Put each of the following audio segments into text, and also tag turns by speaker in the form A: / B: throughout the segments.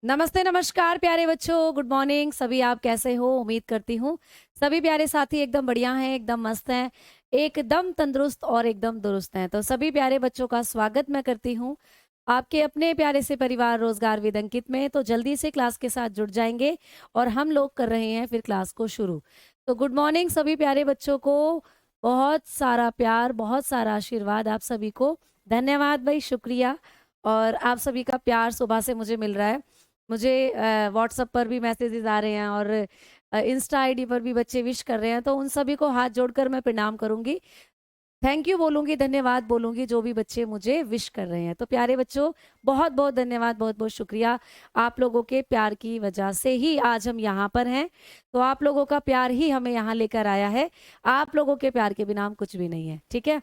A: नमस्ते, नमस्कार प्यारे बच्चों, गुड मॉर्निंग। सभी आप कैसे हो? उम्मीद करती हूँ सभी प्यारे साथी एकदम बढ़िया हैं, एकदम मस्त हैं, एकदम तंदुरुस्त और एकदम दुरुस्त हैं। तो सभी प्यारे बच्चों का स्वागत मैं करती हूँ आपके अपने प्यारे से परिवार रोजगार विद अंकित में। तो जल्दी से क्लास के साथ जुड़ जाएंगे और हम लोग कर रहे हैं फिर क्लास को शुरू। तो गुड मॉर्निंग सभी प्यारे बच्चों को, बहुत सारा प्यार, बहुत सारा आशीर्वाद आप सभी को। धन्यवाद भाई, शुक्रिया। और आप सभी का प्यार सुबह से मुझे मिल रहा है। मुझे व्हाट्सएप पर भी मैसेजेस आ रहे हैं और इंस्टा आईडी पर भी बच्चे विश कर रहे हैं। तो उन सभी को हाथ जोड़कर मैं प्रणाम करूंगी, थैंक यू बोलूंगी, धन्यवाद बोलूंगी जो भी बच्चे मुझे विश कर रहे हैं। तो प्यारे बच्चों, बहुत बहुत धन्यवाद, बहुत बहुत शुक्रिया। आप लोगों के प्यार की वजह से ही आज हम यहाँ पर हैं। तो आप लोगों का प्यार ही हमें यहाँ लेकर आया है। आप लोगों के प्यार के बिना हम कुछ भी नहीं है, ठीक है?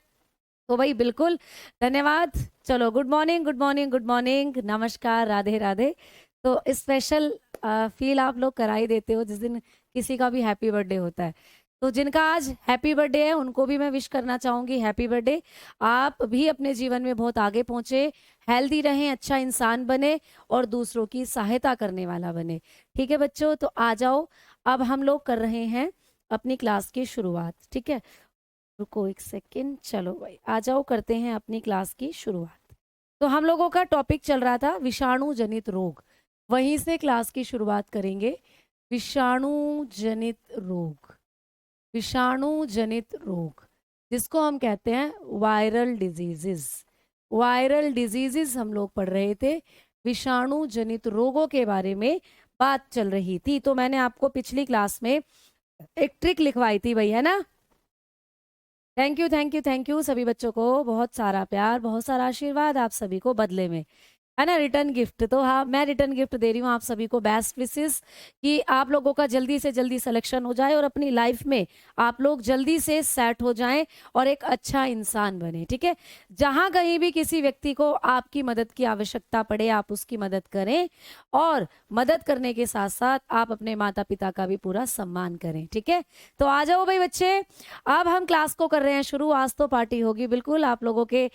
A: तो भाई बिल्कुल धन्यवाद। चलो, good morning, good morning, good morning, नमस्कार, राधे राधे। तो स्पेशल फील आप लोग करा ही देते हो जिस दिन किसी का भी हैप्पी बर्थडे होता है। तो जिनका आज हैप्पी बर्थडे है उनको भी मैं विश करना चाहूंगी हैप्पी बर्थडे। आप भी अपने जीवन में बहुत आगे पहुंचे, हेल्दी रहें, अच्छा इंसान बने और दूसरों की सहायता करने वाला बने। ठीक है बच्चों, तो आ जाओ, अब हम लोग कर रहे हैं अपनी क्लास की शुरुआत। ठीक है, रुको एक सेकेंड। चलो भाई आ जाओ, करते हैं अपनी क्लास की शुरुआत। तो हम लोगों का टॉपिक चल रहा था विषाणु जनित रोग, वहीं से क्लास की शुरुआत करेंगे। विषाणु जनित रोग, विषाणु जनित रोग जिसको हम कहते हैं वायरल डिजीजेस। वायरल डिजीजेस हम लोग पढ़ रहे थे, विषाणु जनित रोगों के बारे में बात चल रही थी। तो मैंने आपको पिछली क्लास में एक ट्रिक लिखवाई थी भाई, है ना? Thank you, thank you, thank you सभी बच्चों को, बहुत सारा प्यार, बहुत सारा आशीर्वाद आप सभी को बदले में, है ना? रिटर्न गिफ्ट, तो हाँ मैं रिटर्न गिफ्ट दे रही हूँ आप सभी को, बेस्ट विशेस कि आप लोगों का जल्दी से जल्दी सिलेक्शन हो जाए और अपनी लाइफ में आप लोग जल्दी से सेट हो जाएं और एक अच्छा इंसान बने। ठीक है, जहां कहीं भी किसी व्यक्ति को आपकी मदद की आवश्यकता पड़े आप उसकी मदद करें और मदद करने के साथ साथ आप अपने माता पिता का भी पूरा सम्मान करें। ठीक है, तो आ जाओ भाई बच्चे, अब हम क्लास को कर रहे हैं शुरू। आज तो पार्टी होगी बिल्कुल आप लोगों के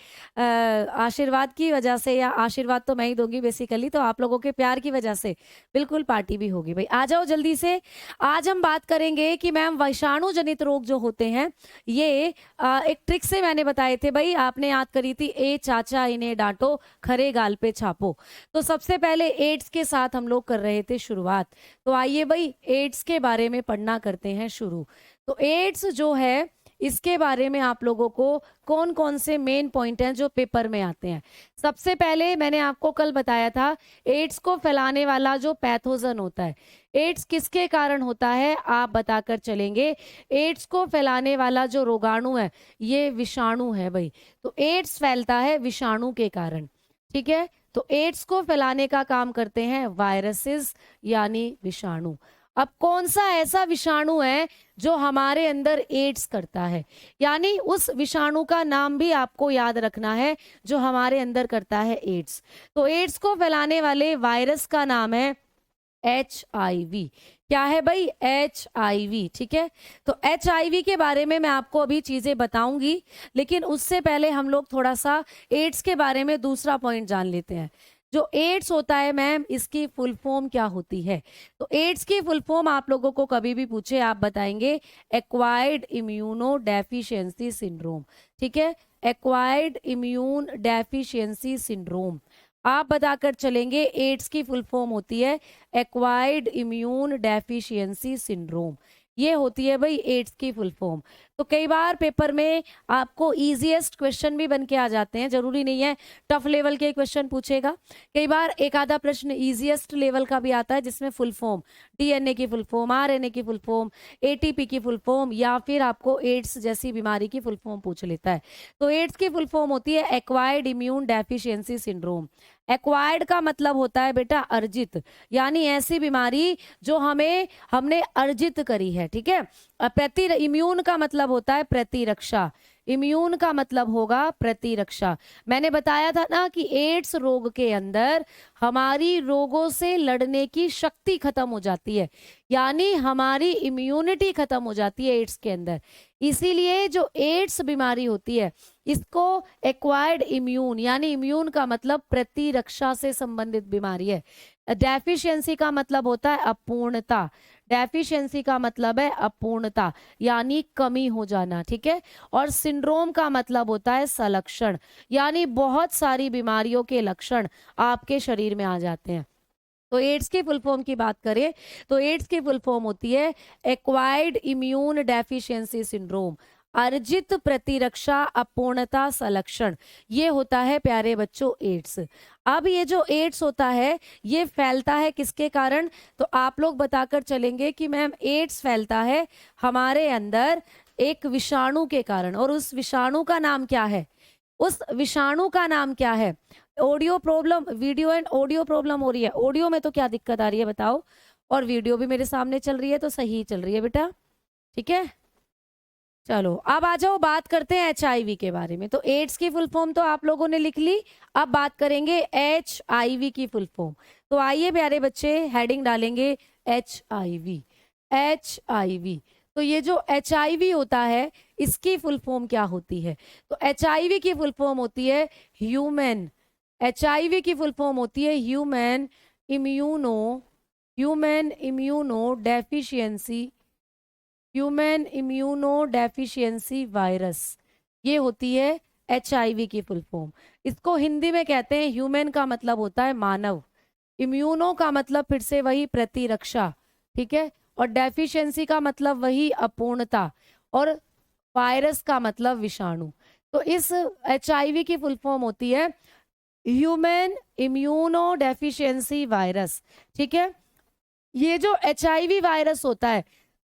A: आशीर्वाद की वजह से, या आशीर्वाद तो मैं ही दूंगी बेसिकली, तो आप लोगों के प्यार की वजह से बिल्कुल पार्टी भी होगी। भाई आ जाओ जल्दी से। आज हम बात करेंगे कि मैम विषाणु जनित रोग जो होते हैं ये एक ट्रिक से मैंने बताए थे भाई, आपने याद करी थी, ए चाचा इन्हें डांटो खरे गाल पे छापो। तो सबसे पहले एड्स के साथ हम लोग कर रहे थे शुरुआत। तो आइए भाई एड्स के बारे में पढ़ना करते हैं शुरू। तो एड्स जो है इसके बारे में आप लोगों को कौन कौन से मेन पॉइंट हैं जो पेपर में आते हैं। सबसे पहले मैंने आपको कल बताया था, एड्स को फैलाने वाला जो पैथोजन होता है, एड्स किसके कारण होता है आप बताकर चलेंगे। एड्स को फैलाने वाला जो रोगाणु है ये विषाणु है भाई। तो एड्स फैलता है विषाणु के कारण। ठीक है, तो एड्स को फैलाने का काम करते हैं वायरसेस यानी विषाणु। अब कौन सा ऐसा विषाणु है जो हमारे अंदर एड्स करता है, यानी उस विषाणु का नाम भी आपको याद रखना है जो हमारे अंदर करता है एड्स। तो एड्स को फैलाने वाले वायरस का नाम है HIV। क्या है भाई? HIV। ठीक है, तो HIV के बारे में मैं आपको अभी चीजें बताऊंगी, लेकिन उससे पहले हम लोग थोड़ा सा एड्स के बारे में दूसरा पॉइंट जान लेते हैं। जो एड्स होता है मैम, इसकी फुल फॉर्म क्या होती है? तो एड्स की फुल फॉर्म आप लोगों को कभी भी पूछे आप बताएंगे एक्वायर्ड इम्यूनो डेफिशिएंसी सिंड्रोम। ठीक है, एक्वायर्ड इम्यून डेफिशिएंसी सिंड्रोम आप बताकर चलेंगे। एड्स की फुल फॉर्म होती है एक्वायर्ड इम्यून डेफिशिएंसी सिंड्रोम, ये होती है भाई एड्स की फुल फॉर्म। तो कई बार पेपर में आपको इजीएस्ट क्वेश्चन भी बन के आ जाते हैं, जरूरी नहीं है टफ लेवल के क्वेश्चन पूछेगा। कई बार एक आधा प्रश्न इजीएस्ट लेवल का भी आता है जिसमें फुल फॉर्म, DNA की फुल फॉर्म, RNA की फुल फॉर्म, ATP की फुल फॉर्म, या फिर आपको एड्स जैसी बीमारी की फुल फॉर्म पूछ लेता है। तो एड्स की फुल फॉर्म होती है acquired immune deficiency syndrome. Acquired का मतलब होता है बेटा अर्जित, यानी ऐसी बीमारी जो हमने अर्जित करी है। ठीक है, इम्यून का मतलब होता है प्रतिरक्षा, इम्यून का मतलब होगा प्रतिरक्षा। मैंने बताया था ना कि एड्स रोग के अंदर हमारी रोगों से लड़ने की शक्ति खत्म हो जाती है, यानी हमारी इम्यूनिटी खत्म हो जाती है एड्स के अंदर। इसीलिए जो एड्स बीमारी होती है इसको एक्वायर्ड इम्यून, यानी इम्यून का मतलब प्रतिरक्षा से संबंधित बीमारी है। डेफिशिएंसी का मतलब होता है अपूर्णता। डेफिशिएंसी का मतलब है अपूर्णता, यानी कमी हो जाना, ठीक है। और सिंड्रोम का मतलब होता है संलक्षण, यानी बहुत सारी बीमारियों के लक्षण आपके शरीर में आ जाते हैं। तो एड्स की फुल फॉर्म की बात करें तो एड्स की फुल फॉर्म होती है एक्वायर्ड इम्यून डेफिशिएंसी सिंड्रोम, अर्जित प्रतिरक्षा अपूर्णता संलक्षण। ये होता है प्यारे बच्चों एड्स। अब ये जो एड्स होता है ये फैलता है किसके कारण, तो आप लोग बताकर चलेंगे कि मैम एड्स फैलता है हमारे अंदर एक विषाणु के कारण। और उस विषाणु का नाम क्या है, उस विषाणु का नाम क्या है। Audio problem, video and audio problem हो रही है। ऑडियो में तो क्या दिक्कत आ रही है बताओ, और वीडियो भी मेरे सामने चल रही है तो सही चल रही है बेटा, ठीक है। चलो अब आ जाओ, बात करते हैं HIV के बारे में। तो एड्स की फुल फॉर्म तो आप लोगों ने लिख ली, अब बात करेंगे HIV की फुल फॉर्म। तो आइए प्यारे बच्चे हेडिंग डालेंगे HIV। HIV, तो ये जो HIV होता है इसकी फुल फॉर्म क्या होती है, तो HIV की फुल फॉर्म होती है ह्यूमन, HIV की फुल फॉर्म होती है human immuno deficiency, human immuno deficiency virus. ये होती है HIV की फुल फॉर्म। इसको हिंदी में कहते हैं, ह्यूमन का मतलब होता है मानव, इम्यूनो का मतलब फिर से वही प्रतिरक्षा, ठीक है, और डेफिशिएंसी का मतलब वही अपूर्णता, और वायरस का मतलब विषाणु। तो इस HIV की फुल फॉर्म होती है ह्यूमन इम्यूनो डेफिशिएंसी वायरस, ठीक है। ये जो HIV वायरस होता है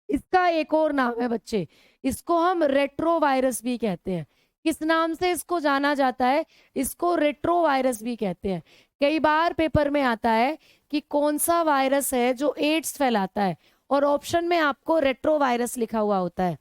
A: इसका एक और नाम है बच्चे, इसको हम रेट्रो वायरस भी कहते हैं। किस नाम से इसको जाना जाता है, इसको रेट्रो वायरस भी कहते हैं। कई बार पेपर में आता है कि कौन सा वायरस है जो एड्स फैलाता है, और ऑप्शन में आपको रेट्रो वायरस लिखा हुआ होता है।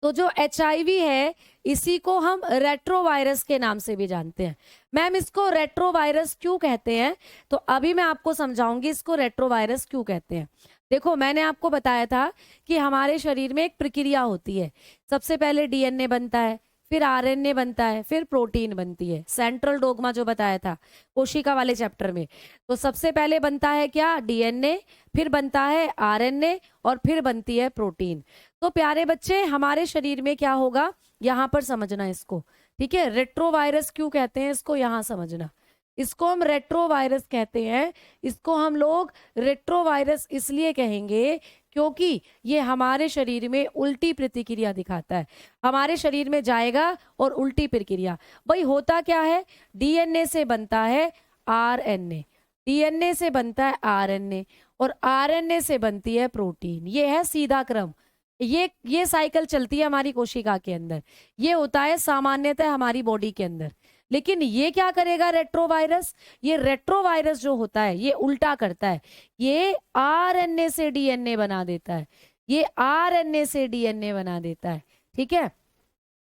A: तो जो HIV है इसी को हम रेट्रो वायरस के नाम से भी जानते हैं। मैम इसको रेट्रो वायरस क्यों कहते हैं, तो अभी मैं आपको समझाऊंगी इसको रेट्रो वायरस क्यों कहते हैं। देखो मैंने आपको बताया था कि हमारे शरीर में एक प्रक्रिया होती है, सबसे पहले DNA बनता है, फिर RNA बनता है, फिर प्रोटीन बनती है। सेंट्रल डोगमा जो बताया था कोशिका वाले चैप्टर में, तो सबसे पहले बनता है क्या, DNA, फिर बनता है RNA, और फिर बनती है प्रोटीन। तो प्यारे बच्चे हमारे शरीर में क्या होगा यहाँ पर समझना इसको, ठीक है। रेट्रो वायरस क्यों कहते हैं इसको यहाँ समझना, इसको हम रेट्रो वायरस कहते हैं। इसको हम लोग रेट्रो वायरस इसलिए कहेंगे क्योंकि ये हमारे शरीर में उल्टी प्रतिक्रिया दिखाता है, हमारे शरीर में जाएगा और उल्टी प्रक्रिया। भाई होता क्या है, DNA से बनता है RNA, DNA से बनता है RNA, और RNA से बनती है प्रोटीन। ये है सीधा क्रम, ये साइकिल चलती है हमारी कोशिका के अंदर, ये होता है सामान्यतः हमारी बॉडी के अंदर। लेकिन ये क्या करेगा रेट्रो वायरस, ये रेट्रो वायरस जो होता है ये उल्टा करता है, ये RNA से DNA बना देता है, ये RNA से DNA बना देता है, ठीक है।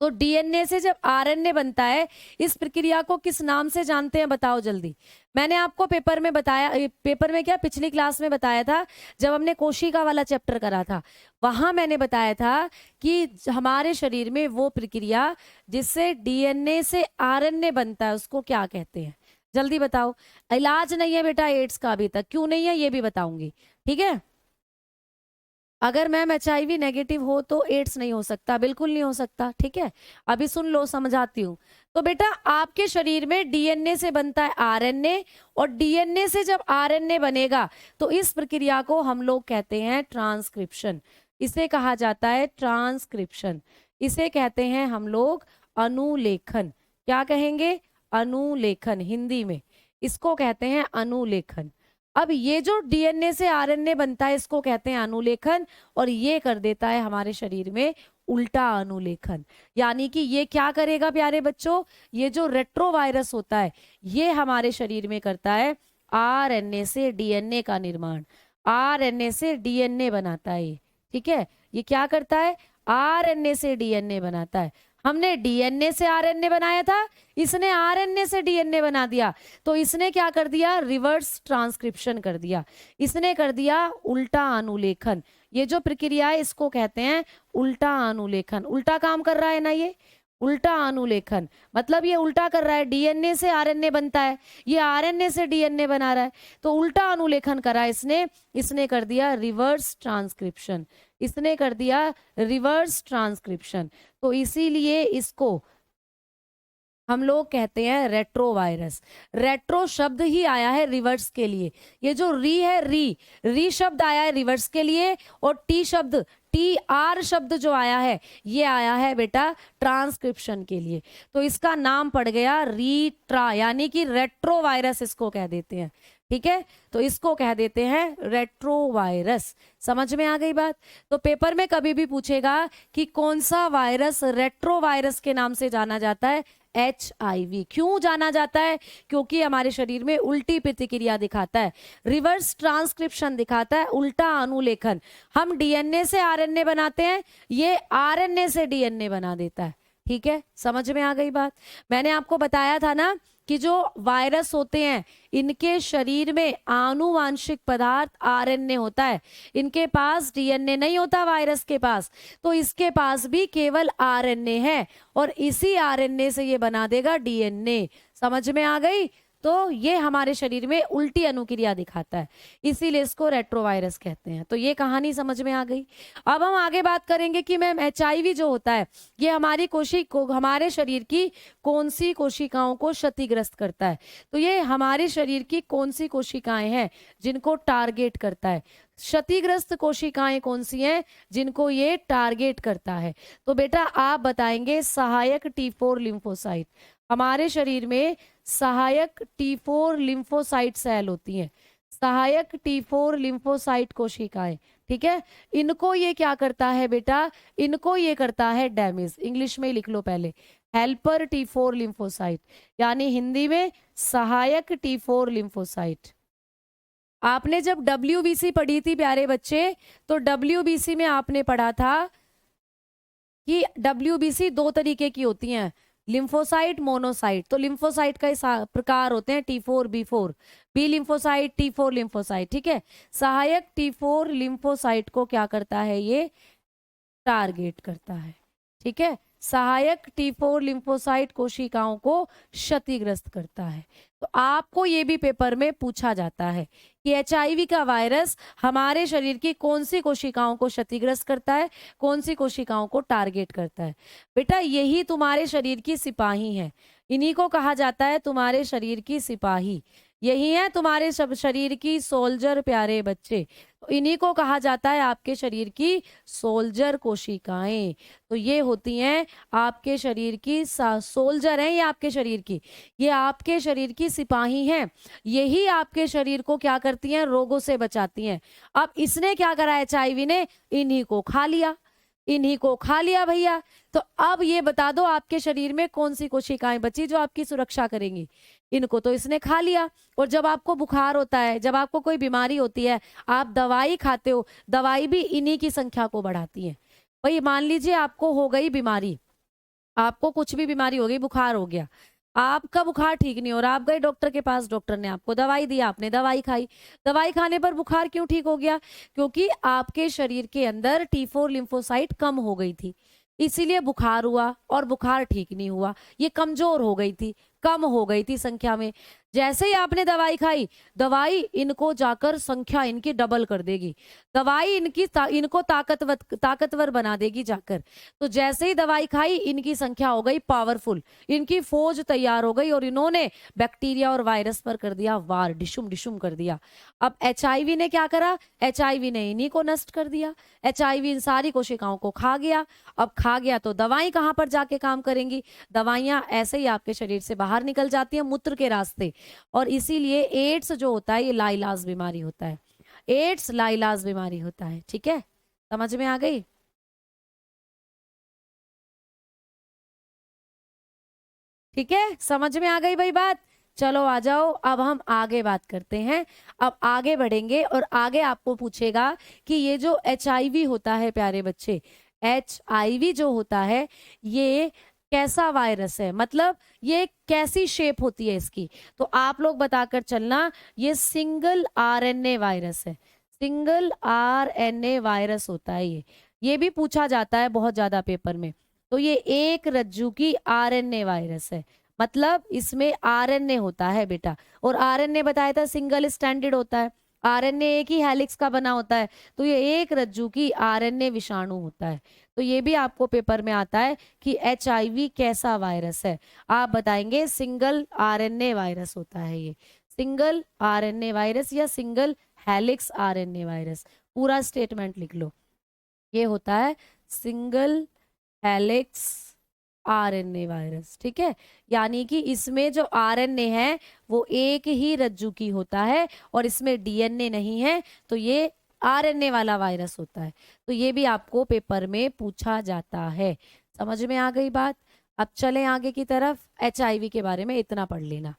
A: तो DNA से जब RNA बनता है, इस प्रक्रिया को किस नाम से जानते हैं बताओ जल्दी। मैंने आपको पेपर में बताया, पेपर में क्या पिछली क्लास में बताया था जब हमने कोशिका वाला चैप्टर करा था, वहां मैंने बताया था कि हमारे शरीर में वो प्रक्रिया जिससे DNA से RNA बनता है उसको क्या कहते हैं, जल्दी बताओ। इलाज नहीं है बेटा एड्स का अभी तक, क्यों नहीं है ये भी बताऊंगी, ठीक है। अगर मैम HIV नेगेटिव हो तो एड्स नहीं हो सकता, बिल्कुल नहीं हो सकता, ठीक है। अभी सुन लो समझाती हूँ। तो बेटा आपके शरीर में DNA से बनता है RNA, और DNA से जब RNA बनेगा तो इस प्रक्रिया को हम लोग कहते हैं ट्रांसक्रिप्शन, इसे कहा जाता है ट्रांसक्रिप्शन, इसे कहते हैं हम लोग अनुलेखन। क्या कहेंगे, अनुलेखन, हिंदी में इसको कहते हैं अनुलेखन। अब ये जो DNA से RNA बनता है इसको कहते हैं अनुलेखन, और ये कर देता है हमारे शरीर में उल्टा अनुलेखन। यानी कि ये क्या करेगा प्यारे बच्चों, ये जो रेट्रो वायरस होता है ये हमारे शरीर में करता है RNA से DNA का निर्माण, RNA से DNA बनाता है ये, ठीक है। ये क्या करता है, RNA से DNA बनाता है, हमने डीएनए से आरएनए बनाया था, इसने आरएनए से डीएनए बना दिया, तो इसने क्या कर दिया, रिवर्स ट्रांसक्रिप्शन कर दिया, इसने कर दिया उल्टा अनुलेखन। ये जो प्रक्रिया है इसको कहते हैं उल्टा अनुलेखन। उल्टा काम कर रहा है ना, ये उल्टा अनुलेखन, मतलब ये उल्टा कर रहा है, डीएनए से आरएनए बनता है, ये आरएनए से डीएनए बना रहा है, तो उल्टा अनुलेखन करा इसने, इसने कर दिया रिवर्स ट्रांसक्रिप्शन, इसने कर दिया रिवर्स ट्रांसक्रिप्शन। तो इसीलिए इसको हम लोग कहते हैं रेट्रोवायरस। रेट्रो शब्द ही आया है रिवर्स के लिए, ये जो री है, री शब्द आया है रिवर्स के लिए, और टी शब्द, टी आर शब्द जो आया है ये आया है बेटा ट्रांसक्रिप्शन के लिए। तो इसका नाम पड़ गया रीट्रा, यानी कि रेट्रोवायरस इसको कह देते हैं। ठीक है, तो इसको कह देते हैं रेट्रोवायरस। समझ में आ गई बात? तो पेपर में कभी भी पूछेगा कि कौन सा वायरस रेट्रोवायरस के नाम से जाना जाता है, HIV। क्यों जाना जाता है? क्योंकि हमारे शरीर में उल्टी प्रतिक्रिया दिखाता है, रिवर्स ट्रांसक्रिप्शन दिखाता है, उल्टा अनुलेखन। हम डीएनए से आरएनए बनाते हैं, ये आरएनए से डीएनए बना देता है। ठीक है, समझ में आ गई बात? मैंने आपको बताया था ना कि जो वायरस होते हैं इनके शरीर में आनुवांशिक पदार्थ आरएनए होता है, इनके पास डीएनए नहीं होता वायरस के पास, तो इसके पास भी केवल आरएनए है, और इसी आरएनए से ये बना देगा डीएनए। समझ में आ गई? तो ये हमारे शरीर में उल्टी अनुक्रिया दिखाता है, इसीलिए इसको रेट्रोवायरस कहते हैं। तो ये कहानी समझ में आ गई। अब हम आगे बात करेंगे कि मैम HIV जो होता है ये हमारी हमारे शरीर की कौन सी कोशिकाओं को क्षतिग्रस्त करता है। तो ये हमारे शरीर की कौन सी कोशिकाएं हैं जिनको टारगेट करता है, क्षतिग्रस्त कोशिकाएं कौन सी हैं जिनको ये टारगेट करता है। तो बेटा आप बताएंगे सहायक T4 लिम्फोसाइट। हमारे शरीर में सहायक T4 लिम्फोसाइट सेल होती हैं, सहायक T4 लिम्फोसाइट कोशिकाएं। ठीक है, इनको ये क्या करता है बेटा, इनको ये करता है डैमेज। इंग्लिश में लिख लो पहले, हेल्पर T4 लिम्फोसाइट, यानी हिंदी में सहायक T4 लिम्फोसाइट। आपने जब WBC पढ़ी थी प्यारे बच्चे, तो WBC में आपने पढ़ा था कि WBC दो तरीके की होती हैं, लिम्फोसाइट, मोनोसाइट। तो लिम्फोसाइट का प्रकार होते हैं T4 B4, B lymphocyte, T4 lymphocyte. ठीक है, सहायक T4 लिम्फोसाइट को क्या करता है, ये टारगेट करता है। ठीक है, सहायक T4 लिम्फोसाइट कोशिकाओं को क्षतिग्रस्त करता है। तो आपको ये भी पेपर में पूछा जाता है कि HIV का वायरस हमारे शरीर की कौन सी कोशिकाओं को क्षतिग्रस्त करता है, कौन सी कोशिकाओं को टारगेट करता है। बेटा यही तुम्हारे शरीर की सिपाही है, इन्हीं को कहा जाता है तुम्हारे शरीर की सिपाही, यही है तुम्हारे शरीर की सोल्जर प्यारे बच्चे। तो इन्हीं को कहा जाता है आपके शरीर की सोल्जर कोशिकाएं। तो ये होती हैं आपके शरीर की सोल्जर हैं, ये आपके शरीर की, ये आपके शरीर की सिपाही हैं, यही आपके शरीर को क्या करती हैं, रोगों से बचाती हैं। अब इसने क्या करा, HIV ने इन्हीं को खा लिया, इन्हीं को खा लिया भैया। तो अब ये बता दो आपके शरीर में कौन सी कोशिकाएं बची जो आपकी सुरक्षा करेंगी। इनको तो इसने खा लिया। और जब आपको बुखार होता है, जब आपको कोई बीमारी होती है, आप दवाई खाते हो, दवाई भी इन्हीं की संख्या को बढ़ाती है। भाई मान लीजिए आपको हो गई बीमारी, आपको कुछ भी बीमारी हो गई, बुखार हो गया, आपका बुखार ठीक नहीं हो रहा, आप गए डॉक्टर के पास, डॉक्टर ने आपको दवाई दी, आपने दवाई खाई, दवाई खाने पर बुखार क्यों ठीक हो गया, क्योंकि आपके शरीर के अंदर T4 लिम्फोसाइट कम हो गई थी, इसीलिए बुखार हुआ, और बुखार ठीक नहीं हुआ, ये कमजोर हो गई थी, कम हो गई थी संख्या में। जैसे ही आपने दवाई खाई, दवाई इनको जाकर संख्या इनकी डबल कर देगी, दवाई इनको ताकतवर बना देगी जाकर। तो जैसे ही दवाई खाई, इनकी संख्या हो गई पावरफुल, इनकी फौज तैयार हो गई, और इन्होंने बैक्टीरिया और वायरस पर कर दिया वार, डिशुम डिशुम कर दिया। अब HIV ने क्या करा, HIV ने इन्हीं को नष्ट कर दिया, HIV इन सारी कोशिकाओं को खा गया। अब खा गया तो दवाई कहाँ पर जाके काम करेंगी, दवाइयां ऐसे ही आपके शरीर से बाहर निकल जाती हैं मूत्र के रास्ते। और इसीलिए एड्स जो होता है ये लाइलाज बीमारी होता है, एड्स लाइलाज बीमारी होता है। ठीक है, समझ में आ गई? ठीक है, समझ में आ गई भाई बात? चलो आ जाओ, अब हम आगे बात करते हैं। अब आगे बढ़ेंगे और आगे आपको पूछेगा कि ये जो HIV होता है प्यारे बच्चे, HIV जो होता है ये कैसा वायरस है, मतलब ये कैसी शेप होती है इसकी, तो आप लोग बताकर चलना ये सिंगल आरएनए वायरस है, सिंगल आरएनए वायरस होता है ये भी पूछा जाता है बहुत ज्यादा पेपर में। तो ये एक रज्जू की आरएनए वायरस है, मतलब इसमें आरएनए होता है बेटा, और आरएनए बताया था सिंगल स्ट्रैंडेड होता है, आरएनए एक ही हेलिक्स का बना होता है, तो ये एक रज्जू की आरएनए विषाणु होता है। तो ये भी आपको पेपर में आता है कि एचआईवी कैसा वायरस है, आप बताएंगे सिंगल आरएनए वायरस होता है ये, सिंगल आरएनए वायरस या सिंगल हेलिक्स आरएनए वायरस, पूरा स्टेटमेंट लिख लो, ये होता है सिंगल हेलिक्स आरएनए वायरस। ठीक है, यानी कि इसमें जो आरएनए है वो एक ही रज्जु की होता है और इसमें डीएनए नहीं है, तो ये आरएनए वाला वायरस होता है। तो ये भी आपको पेपर में पूछा जाता है। समझ में आ गई बात? अब चलें आगे की तरफ, एचआईवी के बारे में इतना पढ़ लेना।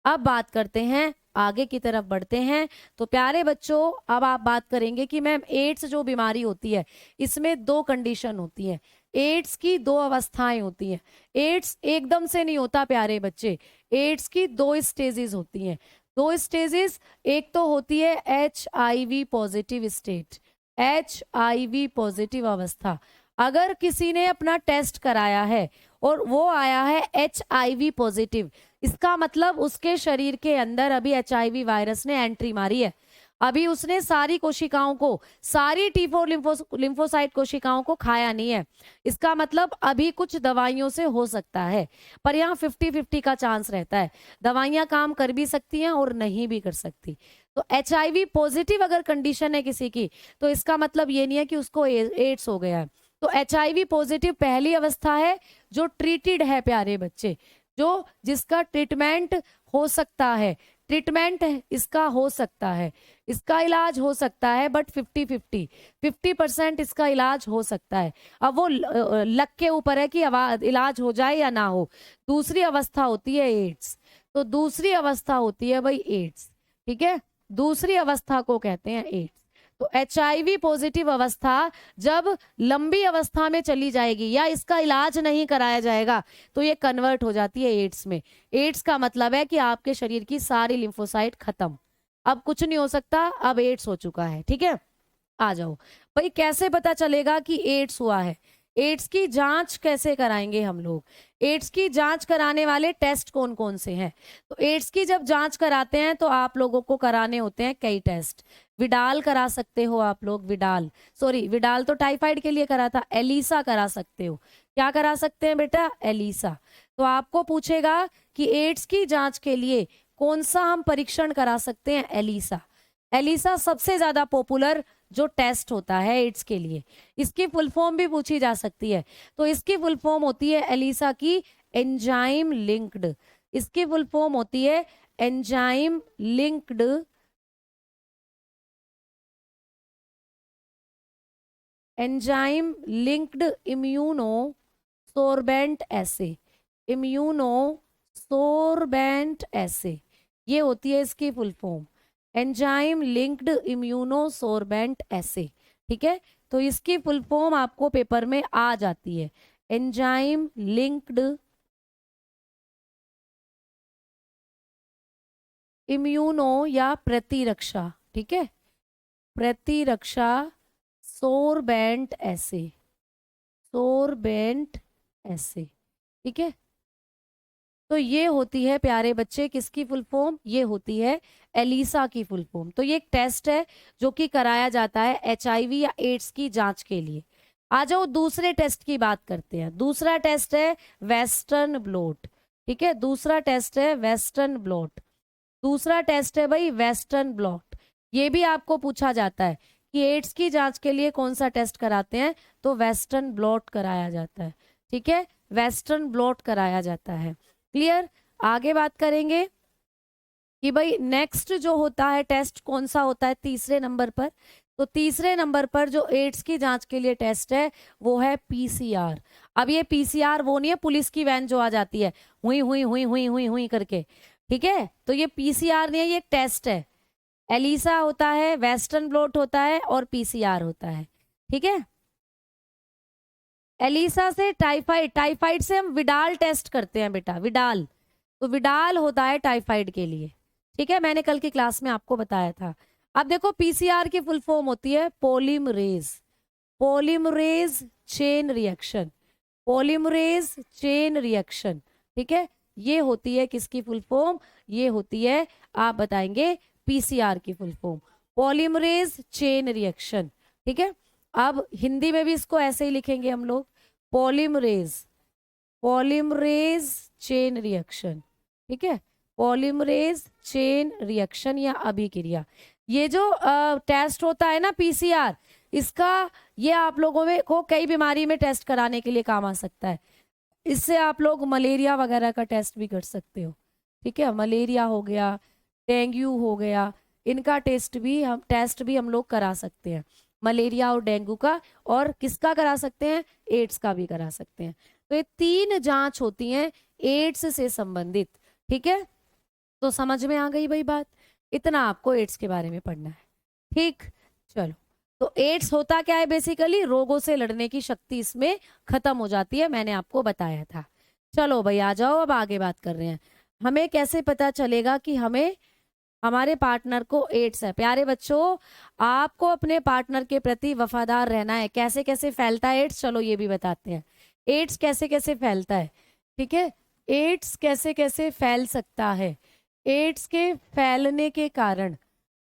A: अब बात करते हैं, आगे की तरफ बढ़ते हैं। तो प्यारे बच्चों, अब आप बात करेंगे कि मैम एड्स जो बीमारी होती है इसमें दो कंडीशन होती है, एड्स की दो अवस्थाएं होती हैं। एड्स एकदम से नहीं होता प्यारे बच्चे, एड्स की दो स्टेजेस होती हैं, दो स्टेजेस। एक तो होती है HIV positive state, HIV positive अवस्था। अगर किसी ने अपना टेस्ट कराया है और वो आया है एचआईवी पॉजिटिव, इसका मतलब उसके शरीर के अंदर अभी एचआईवी वायरस ने एंट्री मारी है, अभी उसने सारी कोशिकाओं को, सारी T4 लिम्फोसाइट कोशिकाओं को खाया नहीं है। इसका मतलब अभी कुछ दवाइयों से हो सकता है, पर यहाँ 50-50 का चांस रहता है, दवाइयां काम कर भी सकती हैं और नहीं भी कर सकती। तो एचआईवी पॉजिटिव अगर कंडीशन है किसी की, तो इसका मतलब ये नहीं है कि उसको एड्स हो गया है। तो एचआईवी पॉजिटिव पहली अवस्था है जो ट्रीटेड है प्यारे बच्चे, जो जिसका ट्रीटमेंट हो सकता है, ट्रीटमेंट इसका हो सकता है, इसका इलाज हो सकता है, बट 50% इसका इलाज हो सकता है। अब वो लक के ऊपर है कि इलाज हो जाए या ना हो। दूसरी अवस्था होती है एड्स, तो दूसरी अवस्था होती है भाई एड्स। ठीक है, दूसरी अवस्था को कहते हैं एड्स। तो एचआईवी पॉजिटिव अवस्था जब लंबी अवस्था में चली जाएगी या इसका इलाज नहीं कराया जाएगा, तो ये कन्वर्ट हो जाती है एड्स में। एड्स का मतलब है कि आपके शरीर की सारी लिम्फोसाइट खत्म, अब कुछ नहीं हो सकता, अब एड्स हो चुका है। ठीक है, आ जाओ भाई, कैसे पता चलेगा कि एड्स हुआ है? एड्स की जांच कैसे कराएंगे हम लोग? एड्स की जांच कराने वाले टेस्ट कौन कौन से हैं? तो एड्स की जब जांच कराते हैं तो आप लोगों को कराने होते हैं कई टेस्ट। विडाल करा सकते हो आप लोग, विडाल तो टाइफाइड के लिए करा था, एलिसा करा सकते हो। क्या करा सकते हैं बेटा? एलिसा। तो आपको पूछेगा कि एड्स की जांच के लिए कौन सा हम परीक्षण करा सकते हैं? एलिसा। एलिसा सबसे ज्यादा पॉपुलर जो टेस्ट होता है एड्स के लिए। इसकी फुल फॉर्म भी पूछी जा सकती है, तो इसकी फुल फॉर्म होती है एलिसा की एंजाइम लिंक्ड, इसकी फुल फॉर्म होती है enzyme linked immunosorbent assay, immunosorbent assay, ये होती है इसकी full form, enzyme linked immunosorbent assay. ठीक है, तो इसकी फुल फॉर्म आपको पेपर में आ जाती है, एंजाइम लिंक्ड इम्यूनो या प्रतिरक्षा। ठीक है, प्रतिरक्षा सोरबेंट एसे, सोरबेंट एसे। ठीक है, तो ये होती है प्यारे बच्चे किसकी फुल फॉर्म? ये होती है एलिसा की फुल फॉर्म। तो ये एक टेस्ट है जो कि कराया जाता है एचआईवी या एड्स की जांच के लिए। आ जाओ दूसरे टेस्ट की बात करते हैं। दूसरा टेस्ट है वेस्टर्न ब्लॉट। ठीक है, दूसरा टेस्ट है वेस्टर्न ब्लॉट, दूसरा टेस्ट है भाई वेस्टर्न ब्लॉट। ये भी आपको पूछा जाता है कि एड्स की जांच के लिए कौन सा टेस्ट कराते हैं, तो वेस्टर्न ब्लॉट कराया जाता है। ठीक है, वेस्टर्न ब्लॉट कराया जाता है। क्लियर? आगे बात करेंगे कि भाई नेक्स्ट जो होता है टेस्ट कौन सा होता है तीसरे नंबर पर। तो तीसरे नंबर पर जो एड्स की जांच के लिए टेस्ट है वो है पीसीआर। अब ये पीसीआर वो नहीं है पुलिस की वैन जो आ जाती है हुई हुई हुई हुई हुई हुई करके। ठीक है, तो ये पीसीआर नहीं है, ये एक टेस्ट है। एलिसा होता है, वेस्टर्न ब्लॉट होता है और पीसीआर होता है। ठीक है, एलिसा से टाइफाइड, टाइफाइड से हम विडाल टेस्ट करते हैं बेटा, विडाल। तो विडाल होता है टाइफाइड के लिए, ठीक है, मैंने कल की क्लास में आपको बताया था। अब देखो पीसीआर की फुल फॉर्म होती है polymerase, polymerase chain reaction, polymerase chain reaction, ठीक है। ये होती है किसकी फुल फॉर्म, ये होती है, आप बताएंगे, पीसीआर की full form, polymerase chain reaction, ठीक है। अब हिंदी में भी इसको ऐसे ही लिखेंगे हम लोग, पॉलीमरेज, पॉलीमरेज चेन रिएक्शन, ठीक है, पॉलीमरेज चेन रिएक्शन या अभिक्रिया। ये जो टेस्ट होता है ना पीसीआर, इसका ये आप लोगों में को कई बीमारी में टेस्ट कराने के लिए काम आ सकता है। इससे आप लोग मलेरिया वगैरह का टेस्ट भी कर सकते हो, ठीक है, मलेरिया हो गया, डेंगू हो गया, इनका टेस्ट भी हम लोग करा सकते हैं, मलेरिया और डेंगू का, और किसका करा सकते हैं, एड्स का भी करा सकते हैं। तो ये 3 जांच होती हैं एड्स से संबंधित, ठीक है। तो समझ में आ गई भाई बात, इतना आपको एड्स के बारे में पढ़ना है, ठीक। चलो, तो एड्स होता क्या है, बेसिकली रोगों से लड़ने की शक्ति इसमें खत्म हो जाती है, मैंने आपको बताया था। चलो भाई आ जाओ, अब आगे बात कर रहे हैं, हमें कैसे पता चलेगा कि हमें, हमारे पार्टनर को एड्स है। प्यारे बच्चों, आपको अपने पार्टनर के प्रति वफादार रहना है। कैसे कैसे फैलता है एड्स, चलो ये भी बताते हैं, एड्स कैसे कैसे फैलता है, ठीक है, एड्स कैसे कैसे फैल सकता है, एड्स के फैलने के कारण,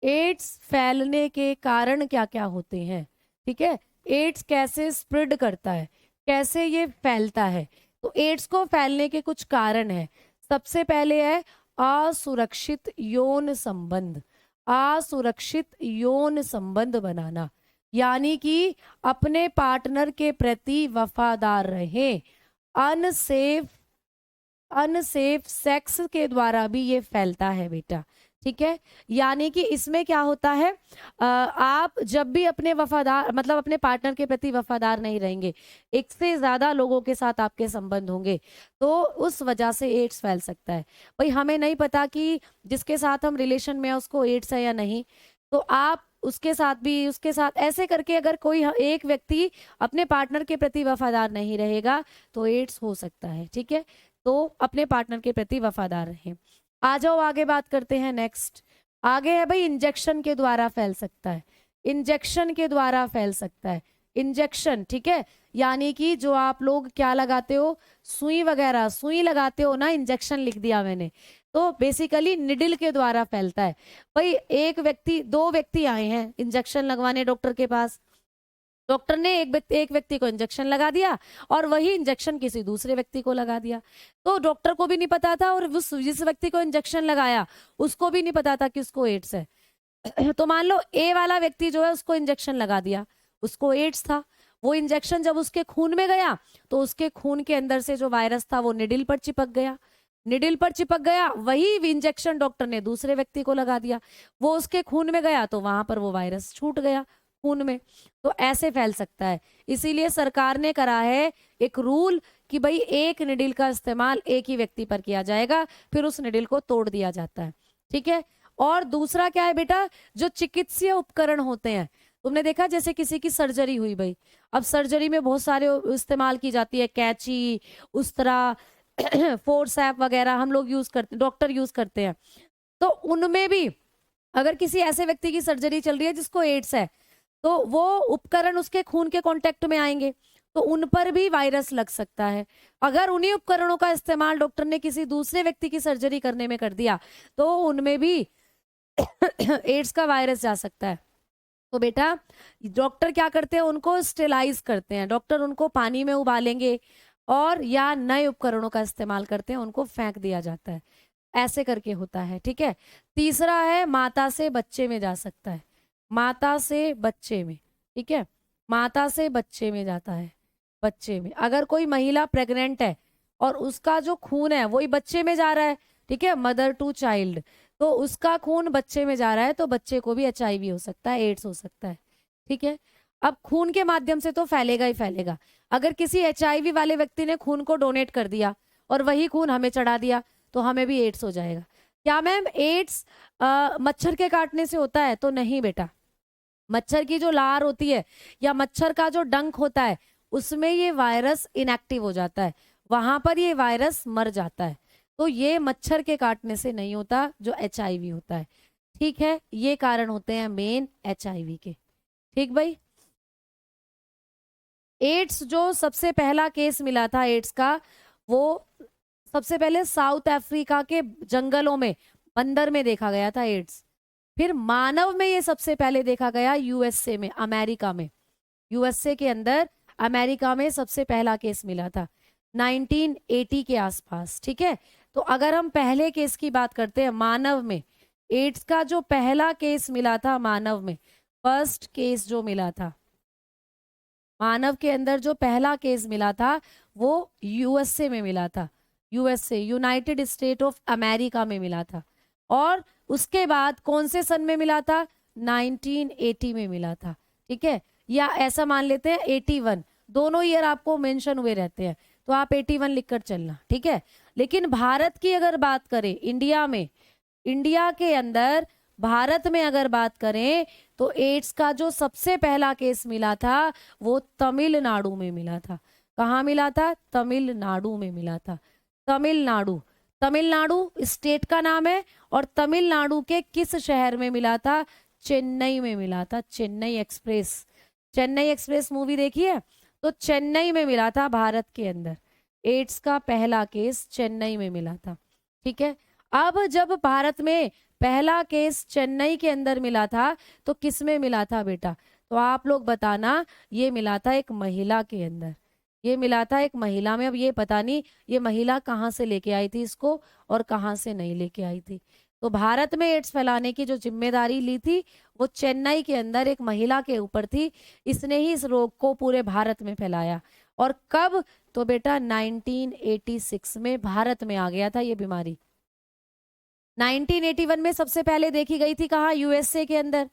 A: एड्स फैलने के कारण क्या क्या होते हैं, ठीक है, एड्स कैसे स्प्रेड करता है, कैसे ये फैलता है। तो एड्स को फैलने के कुछ कारण है। सबसे पहले है असुरक्षित यौन संबंध, असुरक्षित यौन संबंध बनाना, यानी कि अपने पार्टनर के प्रति वफादार रहें। अनसेफ, अनसेफ सेक्स के द्वारा भी ये फैलता है बेटा, ठीक है। यानी कि इसमें क्या होता है, आप जब भी अपने वफादार, मतलब अपने पार्टनर के प्रति वफादार नहीं रहेंगे, एक से ज्यादा लोगों के साथ आपके संबंध होंगे, तो उस वजह से एड्स फैल सकता है। भाई हमें नहीं पता कि जिसके साथ हम रिलेशन में है उसको एड्स है या नहीं, तो आप उसके साथ भी, उसके साथ ऐसे करके अगर कोई एक व्यक्ति अपने पार्टनर के प्रति वफादार नहीं रहेगा तो एड्स हो सकता है, ठीक है। तो अपने पार्टनर के प्रति वफादार रहें। आ जाओ आगे बात करते हैं, नेक्स्ट आगे है भाई, इंजेक्शन के द्वारा फैल सकता है, इंजेक्शन के द्वारा फैल सकता है, इंजेक्शन, ठीक है, यानी कि जो आप लोग क्या लगाते हो, सुई वगैरह, सुई लगाते हो ना, इंजेक्शन लिख दिया मैंने, तो बेसिकली निडिल के द्वारा फैलता है। भाई एक व्यक्ति, 2 व्यक्ति आए हैं इंजेक्शन लगवाने डॉक्टर के पास, डॉक्टर ने एक व्यक्ति को इंजेक्शन लगा दिया और वही इंजेक्शन किसी दूसरे व्यक्ति को लगा दिया, तो डॉक्टर को भी नहीं पता था और उस जिस व्यक्ति को इंजेक्शन लगाया उसको भी नहीं पता था कि उसको एड्स है। तो मान लो ए वाला व्यक्ति जो है उसको इंजेक्शन लगा दिया, उसको एड्स था, वो इंजेक्शन जब उसके खून में गया तो उसके खून के अंदर से जो वायरस था वो निडिल पर चिपक गया, निडिल पर चिपक गया, वही इंजेक्शन डॉक्टर ने दूसरे व्यक्ति को लगा दिया, वो उसके खून में गया तो वहां पर वो वायरस छूट गया खून में, तो ऐसे फैल सकता है। इसीलिए सरकार ने करा है एक रूल कि भाई एक निडिल का इस्तेमाल एक ही व्यक्ति पर किया जाएगा, फिर उस निडिल को तोड़ दिया जाता है, ठीक है। और दूसरा क्या है बेटा, जो चिकित्सीय उपकरण होते हैं, तुमने देखा जैसे किसी की सर्जरी हुई भाई, अब सर्जरी में बहुत सारे इस्तेमाल की जाती है, कैंची, उस तरह फोर्सेप वगैरह हम लोग यूज करते, डॉक्टर यूज करते हैं, तो उनमें भी अगर किसी ऐसे व्यक्ति की सर्जरी चल रही है जिसको एड्स है, तो वो उपकरण उसके खून के कांटेक्ट में आएंगे तो उन पर भी वायरस लग सकता है। अगर उन्हीं उपकरणों का इस्तेमाल डॉक्टर ने किसी दूसरे व्यक्ति की सर्जरी करने में कर दिया तो उनमें भी एड्स का वायरस जा सकता है। तो बेटा डॉक्टर क्या करते हैं, उनको स्टेलाइज करते हैं, डॉक्टर उनको पानी में उबालेंगे और या नए उपकरणों का इस्तेमाल करते हैं, उनको फेंक दिया जाता है, ऐसे करके होता है, ठीक है। तीसरा है माता से बच्चे में जा सकता है, माता से बच्चे में, ठीक है, माता से बच्चे में जाता है, बच्चे में अगर कोई महिला प्रेग्नेंट है और उसका जो खून है वही बच्चे में जा रहा है, ठीक है, मदर टू चाइल्ड, तो उसका खून बच्चे में जा रहा है तो बच्चे को भी एचआईवी हो सकता है, एड्स हो सकता है, ठीक है। अब खून के माध्यम से तो फैलेगा ही फैलेगा, अगर किसी एचआईवी वाले व्यक्ति ने खून को डोनेट कर दिया और वही खून हमें चढ़ा दिया तो हमें भी एड्स हो जाएगा। क्या मैम एड्स मच्छर के काटने से होता है? तो नहीं बेटा, मच्छर की जो लार होती है या मच्छर का जो डंक होता है उसमें ये वायरस इनएक्टिव हो जाता है, वहां पर ये वायरस मर जाता है। तो ये मच्छर के काटने से नहीं होता जो HIV होता है। ठीक है, ये कारण होते हैं मेन HIV के। ठीक भाई। एड्स जो सबसे पहला केस मिला था एड्स का, वो सबसे पहले साउथ अफ्रीका के जंगलों में, बंदर में देखा गया था एड्स। फिर मानव में ये सबसे पहले देखा गया USA में, अमेरिका में, USA के अंदर, अमेरिका में सबसे पहला केस मिला था 1980 के आसपास। ठीक है, तो अगर हम पहले केस की बात करते हैं, मानव में एड्स का जो पहला केस मिला था मानव में, फर्स्ट केस जो मिला था मानव के अंदर, जो पहला केस मिला था वो USA में मिला था, USA United state of America में मिला था। और उसके बाद कौन से सन में मिला था? 1980 में मिला था। ठीक है, या ऐसा मान लेते हैं 81, दोनों ईयर आपको मेंशन हुए रहते हैं, तो आप 81 लिखकर चलना। ठीक है, लेकिन भारत की अगर बात करें, इंडिया में, इंडिया के अंदर, भारत में अगर बात करें, तो एड्स का जो सबसे पहला केस मिला था वो तमिलनाडु में मिला था। कहाँ मिला था? तमिलनाडु में मिला था। तमिलनाडु, तमिलनाडु स्टेट का नाम है। और तमिलनाडु के किस शहर में मिला था? चेन्नई में मिला था। Chennai express, Chennai express movie देखी है? तो चेन्नई में मिला था भारत के अंदर, एड्स का पहला केस चेन्नई में मिला था। ठीक है, अब जब भारत में पहला केस चेन्नई के अंदर मिला था, तो किस में मिला था बेटा? तो आप लोग बताना, ये मिला था एक महिला के अंदर, ये मिला था एक महिला में। अब ये पता नहीं ये महिला कहाँ से लेके आई थी इसको और कहाँ से नहीं लेके आई थी। तो भारत में एड्स फैलाने की जो जिम्मेदारी ली थी वो चेन्नई के अंदर एक महिला के ऊपर थी। इसने ही इस रोग को पूरे भारत में फैलाया। और कब? तो बेटा 1986 में भारत में आ गया था ये बीमारी। 1981 में सबसे पहले देखी गई थी कहाँ? USA के अंदर,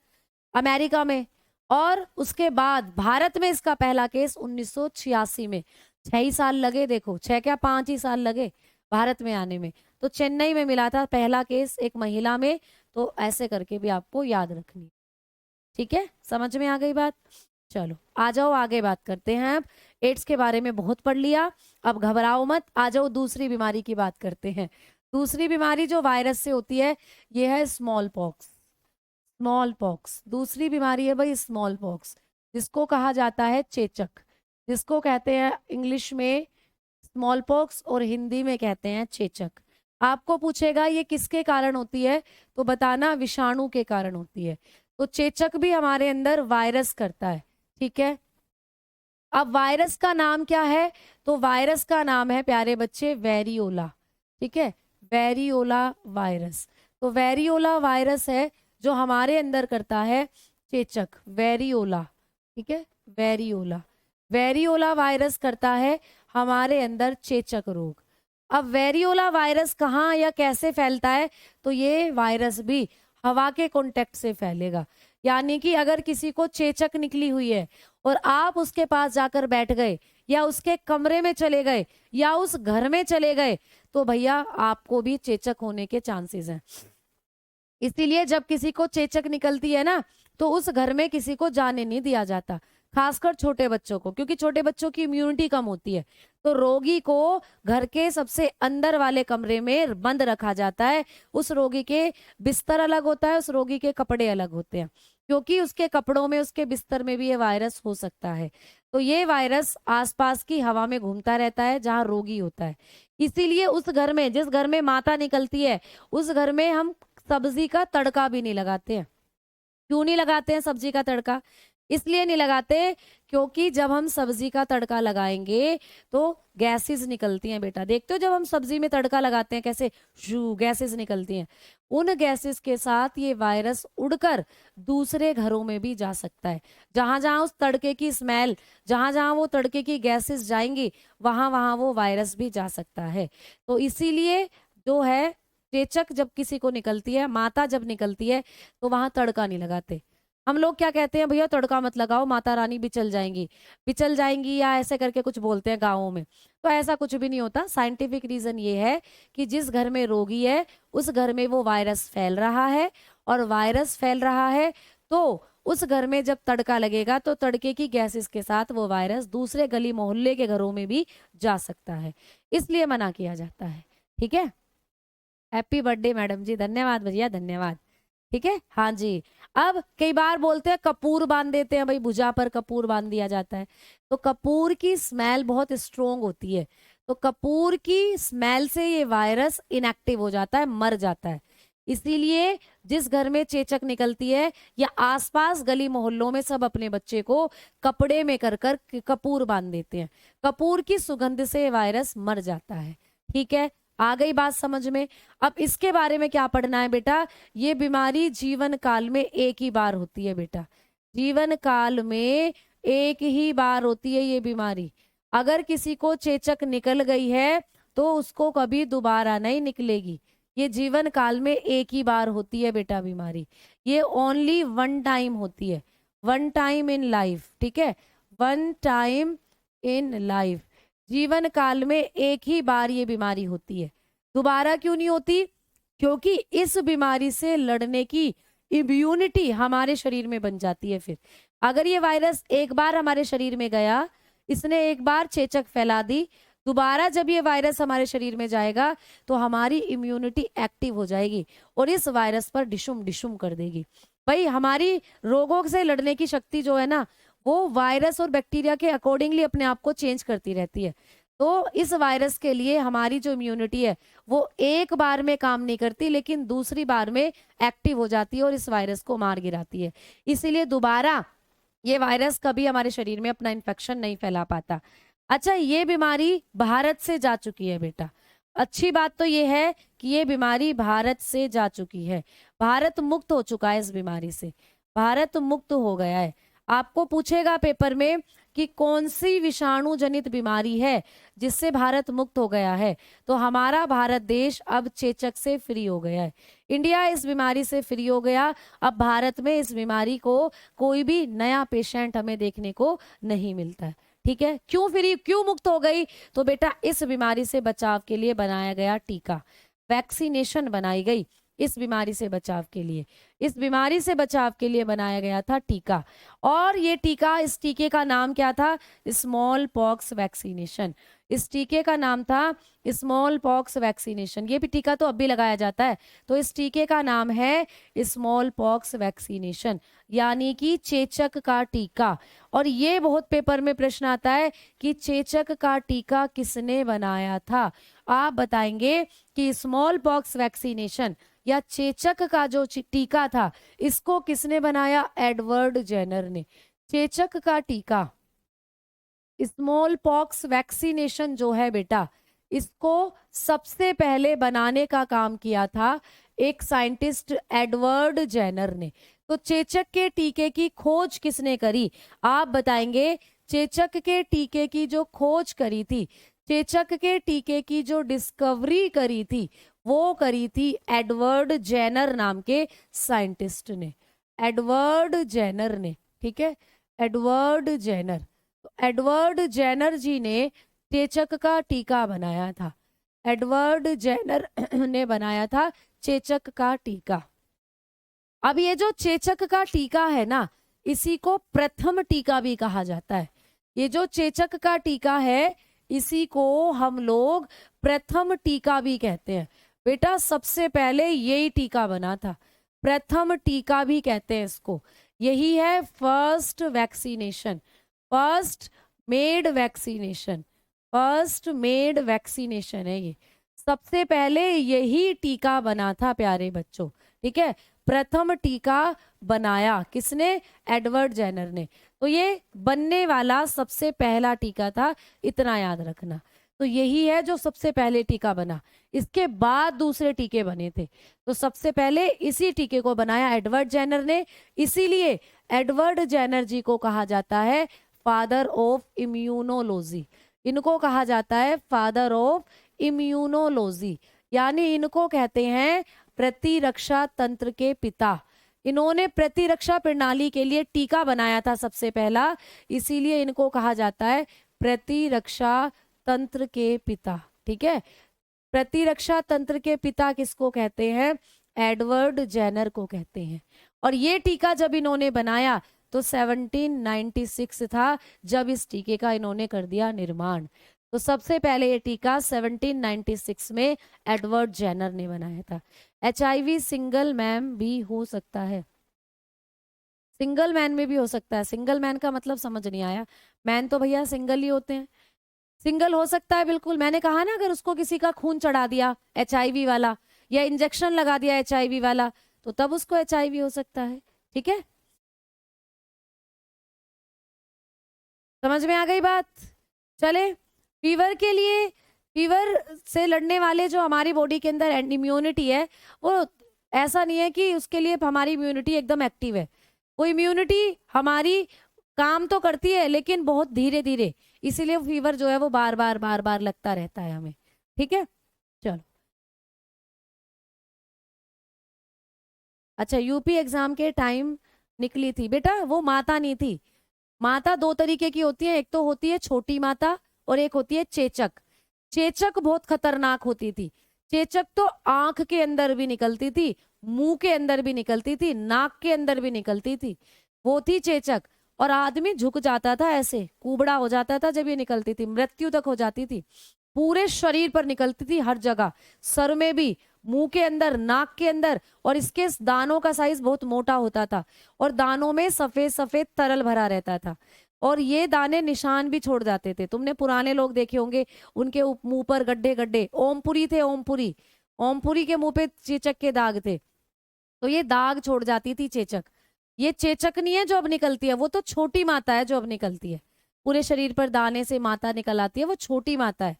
A: अमेरिका में। और उसके बाद भारत में इसका पहला केस 1986 में, 6 ही साल लगे, देखो 6 क्या 5 ही साल लगे भारत में आने में। तो चेन्नई में मिला था पहला केस एक महिला में। तो ऐसे करके भी आपको याद रखनी। ठीक है, समझ में आ गई बात? चलो आ जाओ आगे बात करते हैं। अब एड्स के बारे में बहुत पढ़ लिया, अब घबराओ मत, आ जाओ दूसरी बीमारी की बात करते हैं। दूसरी बीमारी जो वायरस से होती है ये है स्मॉल पॉक्स। स्मॉल पॉक्स दूसरी बीमारी है भाई, स्मॉल पॉक्स, जिसको कहा जाता है चेचक, जिसको कहते हैं इंग्लिश में स्मॉल पॉक्स और हिंदी में कहते हैं चेचक। आपको पूछेगा ये किसके कारण होती है, तो बताना विषाणु के कारण होती है। तो चेचक भी हमारे अंदर वायरस करता है। ठीक है, अब वायरस का नाम क्या है? तो वायरस का नाम है प्यारे बच्चे वेरियोला। ठीक है, वेरियोला वायरस। तो वेरियोला वायरस है जो हमारे अंदर करता है चेचक, वेरियोला। ठीक है, वेरियोला, वेरियोला वायरस करता है हमारे अंदर चेचक रोग। अब वेरियोला वायरस कहाँ या कैसे फैलता है? तो ये वायरस भी हवा के कांटेक्ट से फैलेगा। यानी कि अगर किसी को चेचक निकली हुई है और आप उसके पास जाकर बैठ गए या उसके कमरे में चले गए या उस घर में चले गए, तो भैया आपको भी चेचक होने के चांसेस हैं। इसीलिए जब किसी को चेचक निकलती है ना, तो उस घर में किसी को जाने नहीं दिया जाता, खासकर छोटे बच्चों को, क्योंकि छोटे बच्चों की इम्यूनिटी कम होती है। तो रोगी को घर के सबसे अंदर वाले कमरे में बंद रखा जाता है। उस रोगी के बिस्तर अलग होता है, उस रोगी के कपड़े अलग होते हैं, क्योंकि उसके कपड़ों में, उसके बिस्तर में भी ये वायरस हो सकता है। तो ये वायरस आसपास की हवा में घूमता रहता है जहाँ रोगी होता है। इसीलिए उस घर में, जिस घर में माता निकलती है, उस घर में हम सब्जी का तड़का भी नहीं लगाते हैं। क्यों नहीं लगाते हैं सब्जी का तड़का? इसलिए नहीं लगाते क्योंकि जब हम सब्जी का तड़का लगाएंगे तो गैसेस निकलती हैं बेटा। देखते हो जब हम सब्जी में तड़का लगाते हैं कैसे शू गैसेस निकलती हैं। उन गैसेस के साथ ये वायरस उड़कर दूसरे घरों में भी जा सकता है। जहां जहां उस तड़के की स्मेल, जहां जहां वो तड़के की गैसेस जाएंगी, वहां वहां वो वायरस भी जा सकता है। तो इसीलिए जो है चेचक जब किसी को निकलती है, माता जब निकलती है, तो वहां तड़का नहीं लगाते। हम लोग क्या कहते हैं, भैया तड़का मत लगाओ, माता रानी बिचल जाएंगी या ऐसे करके कुछ बोलते हैं गाँवों में। तो ऐसा कुछ भी नहीं होता। साइंटिफिक रीजन ये है कि जिस घर में रोगी है उस घर में वो वायरस फैल रहा है, और वायरस फैल रहा है तो उस घर में जब तड़का लगेगा तो तड़के की गैसेस के साथ वो वायरस दूसरे गली मोहल्ले के घरों में भी जा सकता है, इसलिए मना किया जाता है। ठीक है, हैप्पी बर्थडे मैडम जी, धन्यवाद भैया, धन्यवाद। ठीक है, हाँ जी। अब कई बार बोलते हैं कपूर बांध देते हैं, भाई भुजा पर कपूर बांध दिया जाता है, तो कपूर की स्मेल बहुत स्ट्रोंग होती है, तो कपूर की स्मेल से ये वायरस इनएक्टिव हो जाता है, मर जाता है। इसीलिए जिस घर में चेचक निकलती है या आसपास गली मोहल्लों में सब अपने बच्चे को कपड़े में कर कर कपूर बांध देते हैं, कपूर की सुगंध से वायरस मर जाता है। ठीक है, आ गई बात समझ में। अब इसके बारे में क्या पढ़ना है बेटा, ये बीमारी जीवन काल में एक ही बार होती है बेटा, जीवन काल में एक ही बार होती है ये बीमारी। अगर किसी को चेचक निकल गई है तो उसको कभी दोबारा नहीं निकलेगी, ये जीवन काल में एक ही बार होती है बेटा बीमारी, ये ओनली वन टाइम होती है, वन टाइम इन लाइफ। ठीक है, वन टाइम इन लाइफ, जीवन काल में एक ही बार ये बीमारी होती है। दोबारा क्यों नहीं होती, क्योंकि इस बीमारी से लड़ने की इम्यूनिटी हमारे शरीर में बन जाती है। फिर अगर ये वायरस एक बार हमारे शरीर में गया, इसने एक बार चेचक फैला दी, दोबारा जब ये वायरस हमारे शरीर में जाएगा तो हमारी इम्यूनिटी एक्टिव हो जाएगी और इस वायरस पर डिशुम डिशुम कर देगी। भाई हमारी रोगों से लड़ने की शक्ति जो है ना, वो वायरस और बैक्टीरिया के अकॉर्डिंगली अपने आप को चेंज करती रहती है। तो इस वायरस के लिए हमारी जो इम्यूनिटी है वो एक बार में काम नहीं करती, लेकिन दूसरी बार में एक्टिव हो जाती है और इस वायरस को मार गिराती है। इसीलिए दोबारा ये वायरस कभी हमारे शरीर में अपना इन्फेक्शन नहीं फैला पाता। अच्छा, ये बीमारी भारत से जा चुकी है बेटा, अच्छी बात तो ये है कि ये बीमारी भारत से जा चुकी है, भारत मुक्त हो चुका है इस बीमारी से, भारत मुक्त हो गया है। आपको पूछेगा पेपर में कि कौन सी विषाणु जनित बीमारी है जिससे भारत मुक्त हो गया है, तो हमारा भारत देश अब चेचक से फ्री हो गया है, इंडिया इस बीमारी से फ्री हो गया। अब भारत में इस बीमारी को कोई भी नया पेशेंट हमें देखने को नहीं मिलता है। ठीक है, क्यों फ्री, क्यों मुक्त हो गई, तो बेटा इस बीमारी से बचाव के लिए बनाया गया टीका, वैक्सीनेशन बनाई गई इस बीमारी से बचाव के लिए, इस बीमारी से बचाव के लिए बनाया गया था टीका। और ये टीका, इस टीके का नाम क्या था, स्मॉल पॉक्स वैक्सीनेशन, इस टीके का नाम था स्मॉल पॉक्स वैक्सीनेशन। ये भी टीका तो अब भी लगाया जाता है, तो इस टीके का नाम है स्मॉल पॉक्स वैक्सीनेशन, यानी कि चेचक का टीका। और ये बहुत पेपर में प्रश्न आता है कि चेचक का टीका किसने बनाया था, आप बताएंगे कि स्मॉल पॉक्स वैक्सीनेशन या चेचक का जो टीका था इसको किसने बनाया, एडवर्ड जेनर ने। चेचक का टीका, स्मॉल पॉक्स वैक्सीनेशन जो है बेटा, इसको सबसे पहले बनाने का काम किया था एक साइंटिस्ट एडवर्ड जेनर ने। तो चेचक के टीके की खोज किसने करी, आप बताएंगे। चेचक के टीके की जो खोज करी थी, चेचक के टीके की जो डिस्कवरी करी थी, वो करी थी एडवर्ड जेनर नाम के साइंटिस्ट ने, एडवर्ड जेनर ने। ठीक है, एडवर्ड जेनर, तो एडवर्ड जेनर जी ने चेचक का टीका बनाया था, एडवर्ड जेनर ने बनाया था चेचक का टीका। अब ये जो चेचक का टीका है ना, इसी को प्रथम टीका भी कहा जाता है। ये जो चेचक का टीका है इसी को हम लोग प्रथम टीका भी कहते हैं बेटा, सबसे पहले यही टीका बना था, प्रथम टीका भी कहते हैं इसको। यही है first vaccination, first made vaccination, first made vaccination है ये, सबसे पहले यही टीका बना था प्यारे बच्चों। ठीक है, प्रथम टीका बनाया किसने, एडवर्ड जेनर ने। तो ये बनने वाला सबसे पहला टीका था, इतना याद रखना। तो यही है जो सबसे पहले टीका बना, इसके बाद दूसरे टीके बने थे, तो सबसे पहले इसी टीके को बनाया एडवर्ड जेनर ने। इसीलिए एडवर्ड जेनर जी को कहा जाता है फादर ऑफ इम्यूनोलॉजी, इनको कहा जाता है फादर ऑफ इम्यूनोलॉजी, यानी इनको कहते हैं प्रतिरक्षा तंत्र के पिता। इन्होंने प्रतिरक्षा प्रणाली के लिए टीका बनाया था सबसे पहला, इसीलिए इनको कहा जाता है प्रतिरक्षा तंत्र के पिता। ठीक है, प्रतिरक्षा तंत्र के पिता किसको कहते हैं, एडवर्ड जेनर को कहते हैं। और ये टीका जब इन्होंने बनाया तो 1796 था जब इस टीके का इन्होंने कर दिया निर्माण। तो सबसे पहले ये टीका 1796 में एडवर्ड जेनर ने बनाया था। HIV सिंगल मैन भी हो सकता है, सिंगल मैन में भी हो सकता है। सिंगल मैन का मतलब समझ नहीं आया, मैन तो भैया सिंगल ही होते हैं। सिंगल हो सकता है बिल्कुल, मैंने कहा ना, अगर उसको किसी का खून चढ़ा दिया HIV वाला या इंजेक्शन लगा दिया HIV वाला तो तब उसको HIV हो सकता है। ठीक है, समझ में आ गई बात? चले, फीवर के लिए, फीवर से लड़ने वाले जो हमारी बॉडी के अंदर इम्यूनिटी है, वो ऐसा नहीं है कि उसके लिए हमारी इम्यूनिटी एकदम एक्टिव है। वो इम्यूनिटी हमारी काम तो करती है लेकिन बहुत धीरे धीरे, इसीलिए फीवर जो है वो बार बार लगता रहता है हमें। ठीक है, चलो। अच्छा, यूपी एग्जाम के टाइम निकली थी बेटा, वो माता नहीं थी। माता दो तरीके की होती है, एक तो होती है छोटी माता और एक होती है चेचक। चेचक बहुत खतरनाक होती थी। चेचक तो आंख के अंदर भी निकलती थी, मुंह के अंदर भी निकलती थी, नाक के अंदर भी निकलती थी, वो थी चेचक। और आदमी झुक जाता था, ऐसे कुबड़ा हो जाता था जब ये निकलती थी, मृत्यु तक हो जाती थी। पूरे शरीर पर निकलती थी, हर जगह, सर में भी, मुंह के अंदर, नाक के अंदर। और इसके दानों का साइज बहुत मोटा होता था और दानों में सफेद सफेद तरल भरा रहता था और ये दाने निशान भी छोड़ जाते थे। तुमने पुराने लोग देखे होंगे, उनके मुंह पर गड्ढे गड्ढे, ओमपुरी थे, ओमपुरी, ओमपुरी के मुंह पे चेचक के दाग थे, तो ये दाग छोड़ जाती थी चेचक। ये चेचक नहीं है जो अब निकलती है, वो तो छोटी माता है जो अब निकलती है। पूरे शरीर पर दाने से माता निकल आती है, वो छोटी माता है।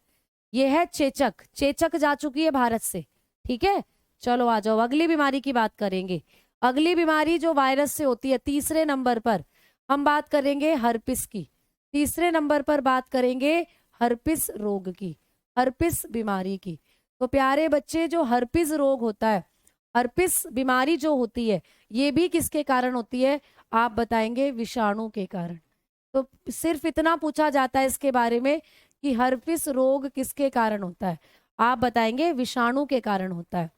A: ये है चेचक। चेचक जा चुकी है भारत से। ठीक है, चलो आ जाओ, अगली बीमारी की बात करेंगे। अगली बीमारी जो वायरस से होती है, तीसरे नंबर पर हम बात करेंगे हर्पिस की। तीसरे नंबर पर बात करेंगे हर्पिस रोग की, हर्पिस बीमारी की। तो प्यारे बच्चे, जो हर्पिस रोग होता है, हर्पिस बीमारी जो होती है, ये भी किसके कारण होती है? आप बताएंगे विषाणु के कारण। तो सिर्फ इतना पूछा जाता है इसके बारे में कि हर्पिस रोग किसके कारण होता है, आप बताएंगे विषाणु के कारण होता है।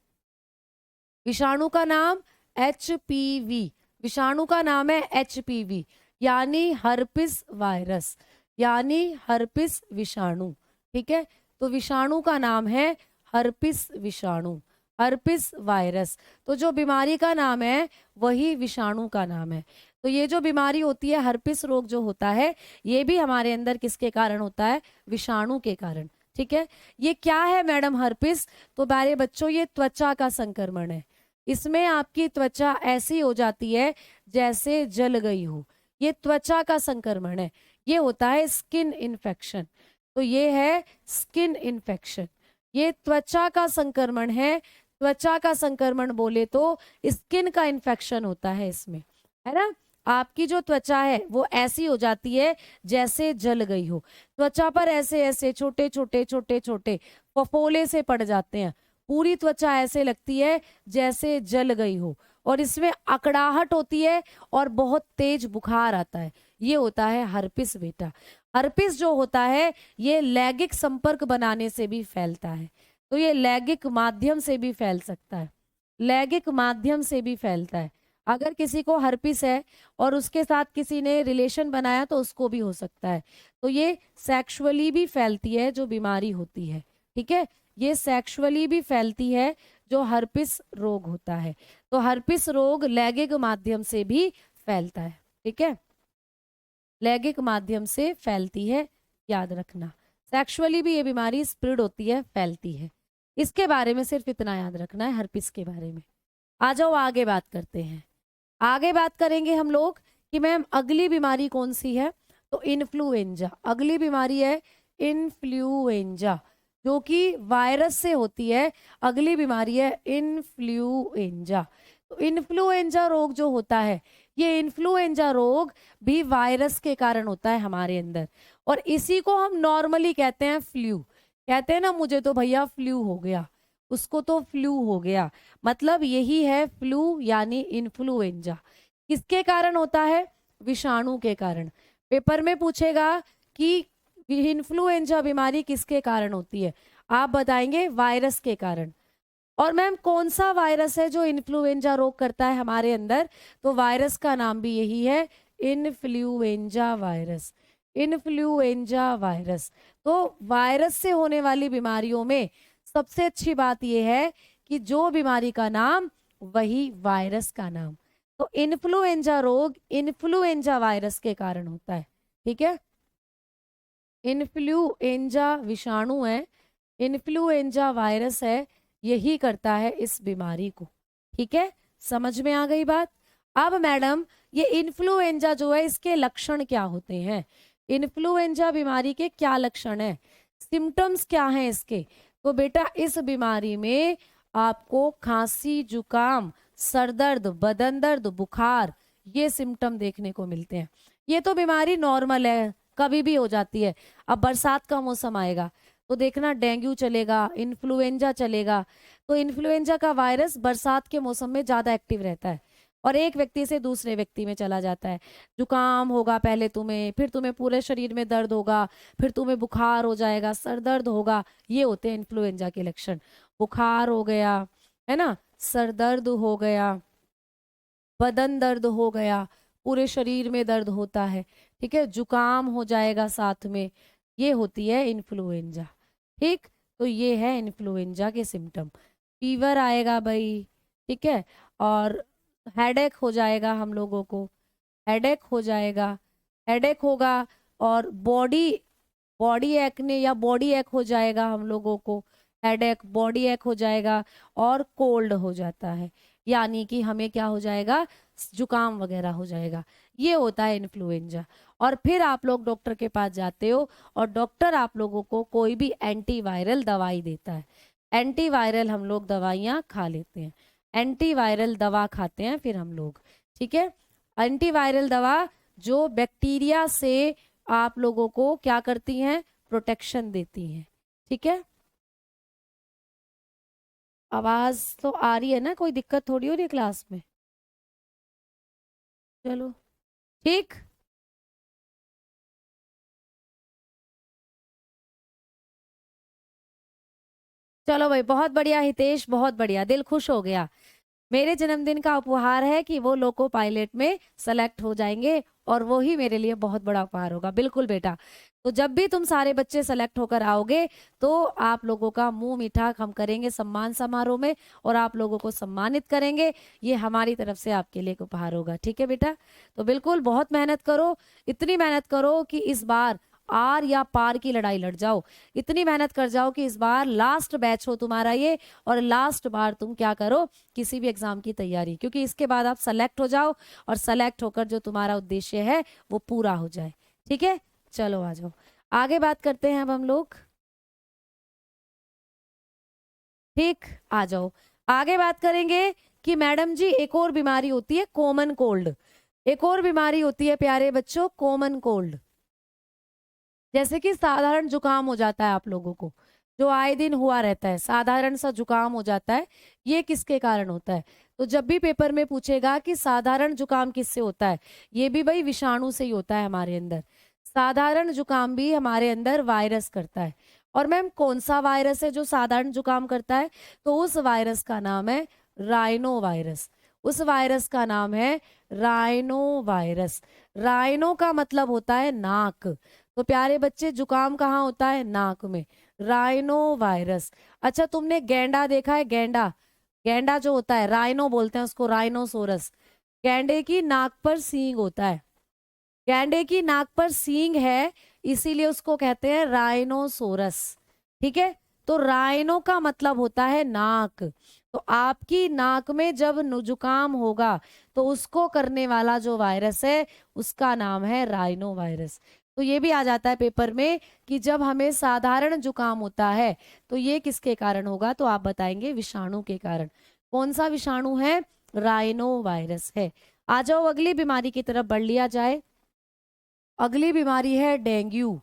A: विषाणु का नाम HPV, विषाणु का नाम है HPV, यानी हर्पिस वायरस, यानी हर्पिस विषाणु। ठीक है, तो विषाणु का नाम है हर्पिस विषाणु, हर्पिस वायरस। तो जो बीमारी का नाम है वही विषाणु का नाम है। तो ये जो बीमारी होती है, हर्पिस रोग जो होता है, ये भी हमारे अंदर किसके कारण होता है? विषाणु के कारण। ठीक है, ये क्या है मैडम हर्पिस? तो प्यारे बच्चों, ये त्वचा का संक्रमण है। इसमें आपकी त्वचा ऐसी हो जाती है जैसे जल गई हो, ये त्वचा का संक्रमण है। ये होता है स्किन इन्फेक्शन। तो ये है स्किन इन्फेक्शन, ये त्वचा का संक्रमण है। त्वचा का संक्रमण बोले तो स्किन का इन्फेक्शन होता है इसमें, है ना। आपकी जो त्वचा है वो ऐसी हो जाती है जैसे जल गई हो। त्वचा पर ऐसे ऐसे छोटे छोटे छोटे छोटे फफोले से पड़ जाते हैं, पूरी त्वचा ऐसे लगती है जैसे जल गई हो, और इसमें अकड़ाहट होती है और बहुत तेज बुखार आता है। ये होता है हर्पिस बेटा। हर्पिस जो होता है ये लैंगिक संपर्क बनाने से भी फैलता है। तो ये लैंगिक माध्यम से भी फैल सकता है, लैंगिक माध्यम से भी फैलता है। अगर किसी को हर्पिस है और उसके साथ किसी ने रिलेशन बनाया तो उसको भी हो सकता है। तो ये सेक्सुअली भी फैलती है जो बीमारी होती है। ठीक है, ये सेक्सुअली भी फैलती है जो हर्पिस रोग होता है। तो हर्पिस रोग लैंगिक माध्यम से भी फैलता है। ठीक है, लैंगिक माध्यम से फैलती है, याद रखना। सेक्सुअली भी ये बीमारी स्प्रेड होती है, फैलती है। इसके बारे में सिर्फ इतना याद रखना है हर्पिस के बारे में। आ जाओ आगे बात करते हैं। आगे बात करेंगे हम लोग कि मैम अगली बीमारी कौन सी है? तो इन्फ्लुएंजा। अगली बीमारी है इन्फ्लुएंजा, जो कि वायरस से होती है। अगली बीमारी है इन्फ्लुएंजा। तो इन्फ्लुएंजा रोग जो होता है, ये इन्फ्लुएंजा रोग भी वायरस के कारण होता है हमारे अंदर, और इसी को हम नॉर्मली कहते हैं फ्लू। कहते हैं ना, मुझे तो भैया फ्लू हो गया, उसको तो फ्लू हो गया, मतलब यही है फ्लू यानी इन्फ्लुएंजा। किसके कारण होता है? विषाणु के कारण। पेपर में पूछेगा कि इन्फ्लुएंजा बीमारी किसके कारण होती है, आप बताएंगे वायरस के कारण। और मैम कौन सा वायरस है जो इन्फ्लुएंजा रोग करता है हमारे अंदर? तो वायरस का नाम भी यही है, इन्फ्लुएंजा वायरस। Influenza virus. तो वायरस से होने वाली बीमारियों में सबसे अच्छी बात यह है कि जो बीमारी का नाम वही वायरस का नाम। तो इन्फ्लुएंजा रोग इन्फ्लुएंजा वायरस के कारण होता है। ठीक है, इन्फ्लुएंजा विषाणु है, इन्फ्लुएंजा वायरस है, यही करता है इस बीमारी को। ठीक है, समझ में आ गई बात? अब मैडम ये इन्फ्लुएंजा जो है इसके लक्षण क्या होते हैं? इन्फ्लुएंजा बीमारी के क्या लक्षण है, सिम्टम्स क्या हैं इसके? तो बेटा इस बीमारी में आपको खांसी, जुकाम, सर दर्द, बदन दर्द, बुखार, ये सिम्टम देखने को मिलते हैं। ये तो बीमारी नॉर्मल है, कभी भी हो जाती है। अब बरसात का मौसम आएगा तो देखना डेंगू चलेगा, इन्फ्लुएंजा चलेगा। तो इन्फ्लुएंजा का वायरस बरसात के मौसम में ज्यादा एक्टिव रहता है और एक व्यक्ति से दूसरे व्यक्ति में चला जाता है। जुकाम होगा पहले तुम्हें, फिर तुम्हें पूरे शरीर में दर्द होगा, फिर तुम्हें बुखार हो जाएगा, सर दर्द होगा। ये होते हैं इन्फ्लुएंजा के लक्षण। बुखार हो गया है ना, सर दर्द हो गया, बदन दर्द हो गया, पूरे शरीर में दर्द होता है। ठीक है, जुकाम हो जाएगा साथ में, ये होती है इन्फ्लुएंजा। ठीक, तो ये है इन्फ्लुएंजा के सिम्टम। फीवर आएगा भाई, ठीक है, और हेडेक हो जाएगा हम लोगों को, हेडेक हो जाएगा, हेडेक होगा, और बॉडी बॉडी एक्ने या बॉडी एक हो जाएगा हम लोगों को, हेडेक, बॉडी एक हो जाएगा, और कोल्ड हो जाता है, यानी कि हमें क्या हो जाएगा, जुकाम वगैरह हो जाएगा। ये होता है इन्फ्लुएंजा। और फिर आप लोग डॉक्टर के पास जाते हो और डॉक्टर आप लोगों को कोई भी एंटीवायरल दवाई देता है। एंटीवायरल हम लोग दवाइयाँ खा लेते हैं, एंटीवायरल दवा खाते हैं फिर हम लोग। ठीक है, एंटीवायरल दवा जो बैक्टीरिया से आप लोगों को क्या करती हैं, प्रोटेक्शन देती हैं। ठीक है, आवाज तो आ रही है ना, कोई दिक्कत थोड़ी हो रही है क्लास में? चलो ठीक, चलो भाई, बहुत बढ़िया हितेश, बहुत बढ़िया, दिल खुश हो गया। मेरे जन्मदिन का उपहार है कि वो लोको पायलट में सेलेक्ट हो जाएंगे और वो ही मेरे लिए बहुत बड़ा उपहार होगा। बिल्कुल बेटा, तो जब भी तुम सारे बच्चे सेलेक्ट होकर आओगे तो आप लोगों का मुंह मीठा हम करेंगे सम्मान समारोह में और आप लोगों को सम्मानित करेंगे। ये हमारी तरफ से आपके लिए एक उपहार होगा। ठीक है बेटा, तो बिल्कुल बहुत मेहनत करो, इतनी मेहनत करो कि इस बार आर या पार की लड़ाई लड़ जाओ। इतनी मेहनत कर जाओ कि इस बार लास्ट बैच हो तुम्हारा ये, और लास्ट बार तुम क्या करो, किसी भी एग्जाम की तैयारी, क्योंकि इसके बाद आप सेलेक्ट हो जाओ और सेलेक्ट होकर जो तुम्हारा उद्देश्य है वो पूरा हो जाए। ठीक है, चलो आ जाओ, आगे बात करते हैं अब हम लोग। ठीक, आ जाओ, आगे बात करेंगे कि मैडम जी एक और बीमारी होती है कॉमन कोल्ड। एक और बीमारी होती है प्यारे बच्चों, कॉमन कोल्ड। जैसे कि साधारण जुकाम हो जाता है आप लोगों को, जो आए दिन हुआ रहता है, साधारण सा जुकाम हो जाता है, ये किसके कारण होता है? तो जब भी पेपर में पूछेगा कि साधारण जुकाम किससे होता है, ये भी भाई विषाणु से ही होता है हमारे अंदर। साधारण जुकाम भी हमारे अंदर वायरस करता है। और मैम कौन सा वायरस है जो साधारण जुकाम करता है? तो उस वायरस का नाम है राइनो वायरस। उस वायरस का नाम है राइनो वायरस। राइनो का मतलब होता है नाक। तो प्यारे बच्चे जुकाम कहाँ होता है? नाक में, राइनो वायरस। अच्छा तुमने गैंडा देखा है? गैंडा, गैंडा जो होता है, राइनो बोलते हैं उसको, राइनोसोरस। गैंडे की नाक पर सींग होता है, गैंडे की नाक पर सींग है, इसीलिए उसको कहते हैं राइनोसोरस। ठीक है, तो राइनो का मतलब होता है नाक। तो आपकी नाक में जब जुकाम होगा तो उसको करने वाला जो वायरस है उसका नाम है राइनो वायरस। तो ये भी आ जाता है पेपर में कि जब हमें साधारण जुकाम होता है तो ये किसके कारण होगा? तो आप बताएंगे विषाणु के कारण। कौन सा विषाणु है? राइनो वायरस है। आ जाओ अगली बीमारी की तरफ बढ़ लिया जाए। अगली बीमारी है डेंगू।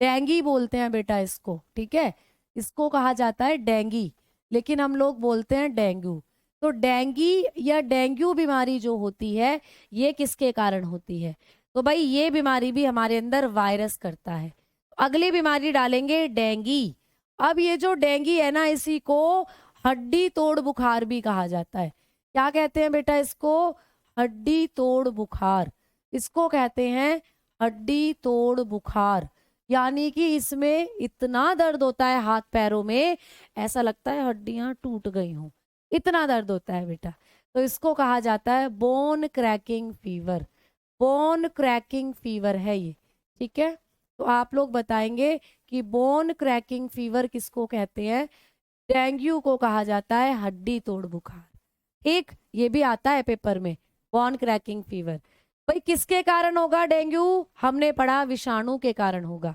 A: डेंगी बोलते हैं बेटा इसको, ठीक है, इसको कहा जाता है डेंगी, लेकिन हम लोग बोलते हैं डेंगू। तो डेंगी या डेंगू बीमारी जो होती है ये किसके कारण होती है? तो भाई ये बीमारी भी हमारे अंदर वायरस करता है। अगली बीमारी डालेंगे डेंगी। अब ये जो डेंगी है ना, इसी को हड्डी तोड़ बुखार भी कहा जाता है। क्या कहते हैं बेटा इसको? हड्डी तोड़ बुखार। इसको कहते हैं हड्डी तोड़ बुखार। यानी कि इसमें इतना दर्द होता है हाथ पैरों में, ऐसा लगता है हड्डियां टूट गई हों, इतना दर्द होता है बेटा। तो इसको कहा जाता है bone cracking fever. Bone cracking fever है ये, ठीक है। तो आप लोग बताएंगे कि बोन क्रैकिंग फीवर किसको कहते हैं? डेंगू को कहा जाता है हड्डी तोड़ बुखार। ठीक, ये भी आता है पेपर में, बोन क्रैकिंग फीवर। भाई किसके कारण होगा डेंगू? हमने पढ़ा विषाणु के कारण होगा।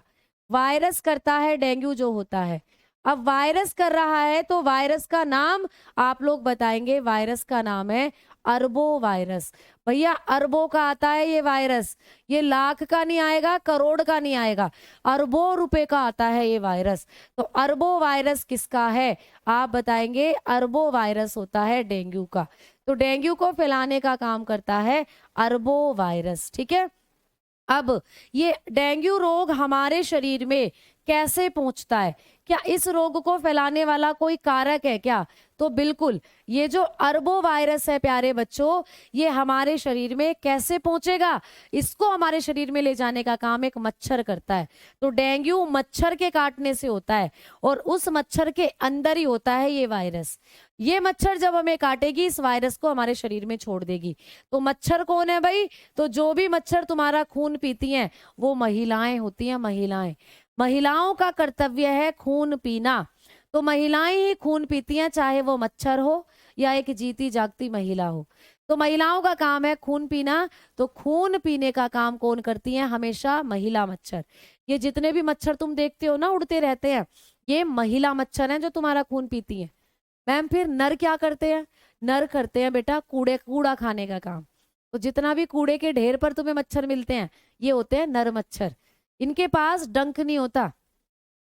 A: वायरस करता है डेंगू जो होता है। अब वायरस कर रहा है तो वायरस का नाम आप लोग बताएंगे। वायरस का नाम है अरबो वायरस। भैया अरबों का आता है ये वायरस, ये लाख का नहीं आएगा, करोड़ का नहीं आएगा, अरबों रुपए का आता है ये वायरस। तो अरबो वायरस किसका है आप बताएंगे? अरबो वायरस होता है डेंगू का। तो डेंगू को फैलाने का काम करता है अरबो वायरस, ठीक है। अब ये डेंगू रोग हमारे शरीर में कैसे पहुंचता है? क्या इस रोग को फैलाने वाला कोई कारक है क्या? तो बिल्कुल, ये जो अरबो वायरस है प्यारे बच्चों, ये हमारे शरीर में कैसे पहुंचेगा? इसको हमारे शरीर में ले जाने का काम एक मच्छर करता है। तो डेंगू मच्छर के काटने से होता है और उस मच्छर के अंदर ही होता है ये वायरस। ये मच्छर जब हमें काटेगी, इस वायरस को हमारे शरीर में छोड़ देगी। तो मच्छर कौन है भाई? तो जो भी मच्छर तुम्हारा खून पीती हैं वो महिलाएं होती हैं। महिलाएं, महिलाओं का कर्तव्य है खून पीना। तो महिलाएं ही खून पीती हैं, चाहे वो मच्छर हो या एक जीती जागती महिला हो। तो महिलाओं का काम है खून पीना। तो खून पीने का काम कौन करती है? हमेशा महिला मच्छर। ये जितने भी मच्छर तुम देखते हो ना उड़ते रहते हैं, ये महिला मच्छर हैं जो तुम्हारा खून पीती हैं। मैम फिर नर क्या करते हैं? नर करते हैं बेटा कूड़ा खाने का काम। तो जितना भी कूड़े के ढेर पर तुम्हें मच्छर मिलते हैं, ये होते हैं नर मच्छर। इनके पास डंक नहीं होता।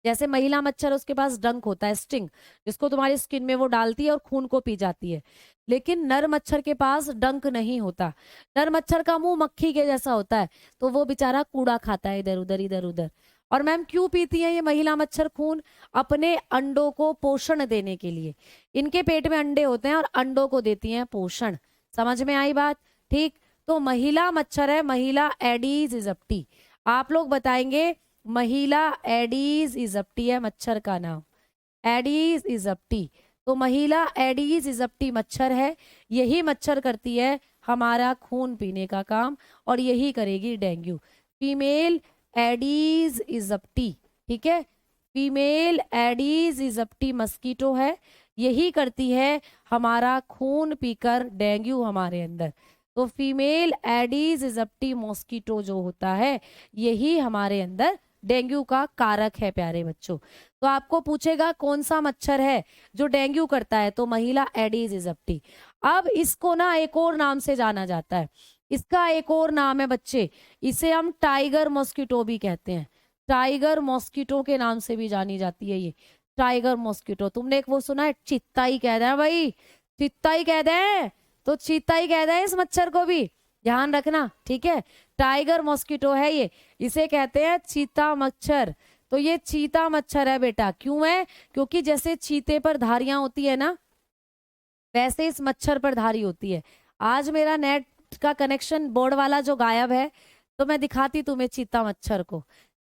A: जैसे महिला मच्छर, उसके पास डंक होता है, स्टिंग, जिसको तुम्हारी स्किन में वो डालती है और खून को पी जाती है। लेकिन नर मच्छर के पास डंक नहीं होता। नर मच्छर का मुंह मक्खी के जैसा होता है, तो वो बेचारा कूड़ा खाता है इधर उधर इधर उधर। और मैम क्यों पीती है ये महिला मच्छर खून? अपने अंडों को पोषण देने के लिए। इनके पेट में अंडे होते हैं और अंडों को देती हैं पोषण। समझ में आई बात? ठीक। तो महिला मच्छर है, महिला एडीज इजिप्टी। आप लोग बताएंगे महिला एडीज इजिप्टी है मच्छर का नाम, एडीज इजिप्टी। तो महिला एडीज इजिप्टी मच्छर है। यही मच्छर करती है हमारा खून पीने का काम और यही करेगी डेंगू। फीमेल एडीज इजिप्टी, ठीक है। फीमेल एडीज इजिप्टी मस्कीटो है, यही करती है हमारा खून पीकर डेंगू हमारे अंदर। तो फीमेल एडीज इजिप्टी मॉस्किटो जो होता है, यही हमारे अंदर डेंगू का कारक है प्यारे बच्चों। तो आपको पूछेगा कौन सा मच्छर है जो डेंगू करता है? तो महिला एडीज इजिप्टी। अब इसको ना एक और नाम से जाना जाता है। इसका एक और नाम है बच्चे, इसे हम टाइगर मॉस्किटो भी कहते हैं। टाइगर मॉस्किटो के नाम से भी जानी जाती है ये, टाइगर मॉस्किटो। तुमने एक वो सुना है, चित्ता ही कह दें भाई, चित्ता ही कह दें, तो चीता ही कह दें इस मच्छर को भी, ध्यान रखना, ठीक है। टाइगर मॉस्किटो है ये, इसे कहते हैं चीता मच्छर। तो ये चीता मच्छर है बेटा। क्यों है? क्योंकि जैसे चीते पर धारियां होती है ना, वैसे इस मच्छर पर धारी होती है। आज मेरा नेट का कनेक्शन बोर्ड वाला जो गायब है, तो मैं दिखाती तुम्हें चीता मच्छर को।